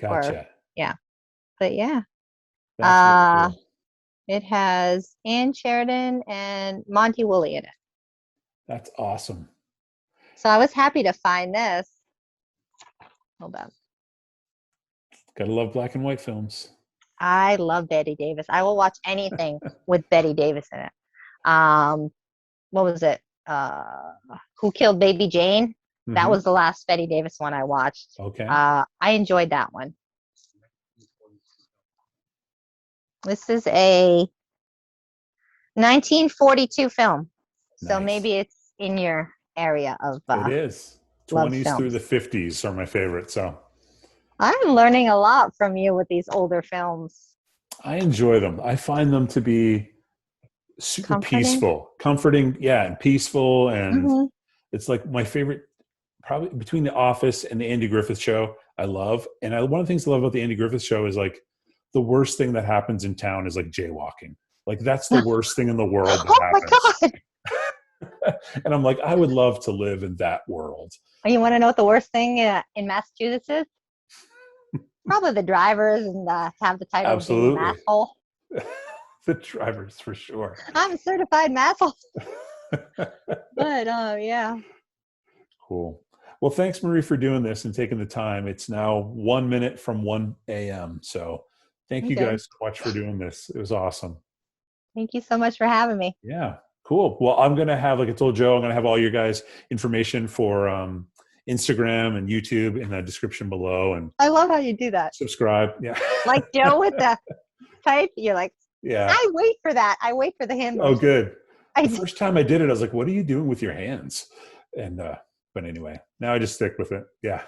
[SPEAKER 1] Gotcha.
[SPEAKER 2] Yeah, but yeah.
[SPEAKER 1] That's really cool.
[SPEAKER 2] It has Ann Sheridan and Monty Woolley in it.
[SPEAKER 1] That's awesome.
[SPEAKER 2] So I was happy to find this. Hold on.
[SPEAKER 1] Gotta love black and white films.
[SPEAKER 2] I love Betty Davis. I will watch anything with Betty Davis in it. What was it? Who Killed Baby Jane? That was the last Betty Davis one I watched.
[SPEAKER 1] Okay.
[SPEAKER 2] I enjoyed that one. This is a 1942 film. So maybe it's in your area of
[SPEAKER 1] it is. 20s through the 50s are my favorite. So
[SPEAKER 2] I'm learning a lot from you with these older films.
[SPEAKER 1] I enjoy them. I find them to be super peaceful, comforting, and peaceful. And it's like my favorite, probably between The Office and the Andy Griffith Show, I love. And one of the things I love about the Andy Griffith Show is like the worst thing that happens in town is like jaywalking. Like that's the worst thing in the world that happens. My God. And I'm like, I would love to live in that world.
[SPEAKER 2] You want to know what the worst thing in Massachusetts is? Probably the drivers and have the title of being an asshole.
[SPEAKER 1] The drivers, for sure.
[SPEAKER 2] I'm a certified masshole. But yeah.
[SPEAKER 1] Cool. Well, thanks, Marie, for doing this and taking the time. It's now 1 minute from 1 a.m. So Thank
[SPEAKER 2] I'm
[SPEAKER 1] you
[SPEAKER 2] good.
[SPEAKER 1] guys so much for doing this. It was awesome.
[SPEAKER 2] Thank you so much for having me.
[SPEAKER 1] Yeah, cool. Well, I'm gonna have, like I told Joe, I'm gonna have all your guys' information for Instagram and YouTube in the description below, and
[SPEAKER 2] I love how you do that.
[SPEAKER 1] subscribe. Yeah.
[SPEAKER 2] Like Joe with the type, you're like,
[SPEAKER 1] Yeah.
[SPEAKER 2] I wait for that. I wait for the hand
[SPEAKER 1] Oh,
[SPEAKER 2] motion.
[SPEAKER 1] good.
[SPEAKER 2] I
[SPEAKER 1] The
[SPEAKER 2] do.
[SPEAKER 1] first time I did it, I was like, "What are you doing with your hands?" And but anyway, now I just stick with it. Yeah.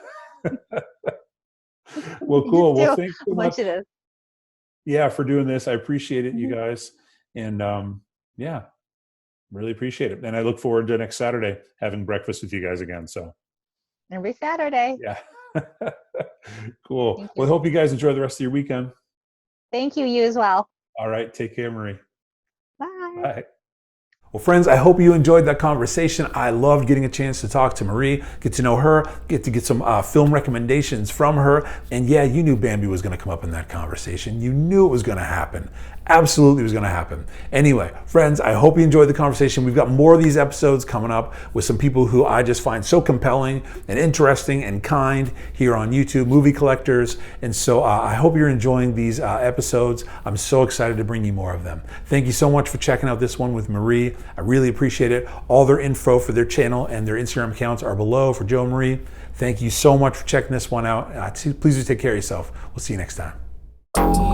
[SPEAKER 1] Well,
[SPEAKER 2] You just
[SPEAKER 1] cool. Well,
[SPEAKER 2] do
[SPEAKER 1] thanks so
[SPEAKER 2] a
[SPEAKER 1] much.
[SPEAKER 2] bunch of this.
[SPEAKER 1] Yeah, for doing this. I appreciate it, you
[SPEAKER 2] Mhm.
[SPEAKER 1] guys, and yeah, really appreciate it. And I look forward to next Saturday having breakfast with you guys again. So
[SPEAKER 2] Every Saturday.
[SPEAKER 1] yeah. Cool.
[SPEAKER 2] Thank
[SPEAKER 1] Well,
[SPEAKER 2] you.
[SPEAKER 1] I hope you guys enjoy the rest of your weekend.
[SPEAKER 2] Thank you. You as well.
[SPEAKER 1] All right. Take care, Marie.
[SPEAKER 2] Bye.
[SPEAKER 1] Bye. Well, friends, I hope you enjoyed that conversation. I loved getting a chance to talk to Marie, get to know her, get some film recommendations from her. And yeah, you knew Bambi was going to come up in that conversation. You knew it was going to happen. Absolutely was going to happen. Anyway, friends, I hope you enjoyed the conversation. We've got more of these episodes coming up with some people who I just find so compelling and interesting and kind here on YouTube, movie collectors. And so I hope you're enjoying these episodes. I'm so excited to bring you more of them. Thank you so much for checking out this one with Marie. I really appreciate it. All their info for their channel and their Instagram accounts are below for Joe and Marie. Thank you so much for checking this one out. Please do take care of yourself. We'll see you next time.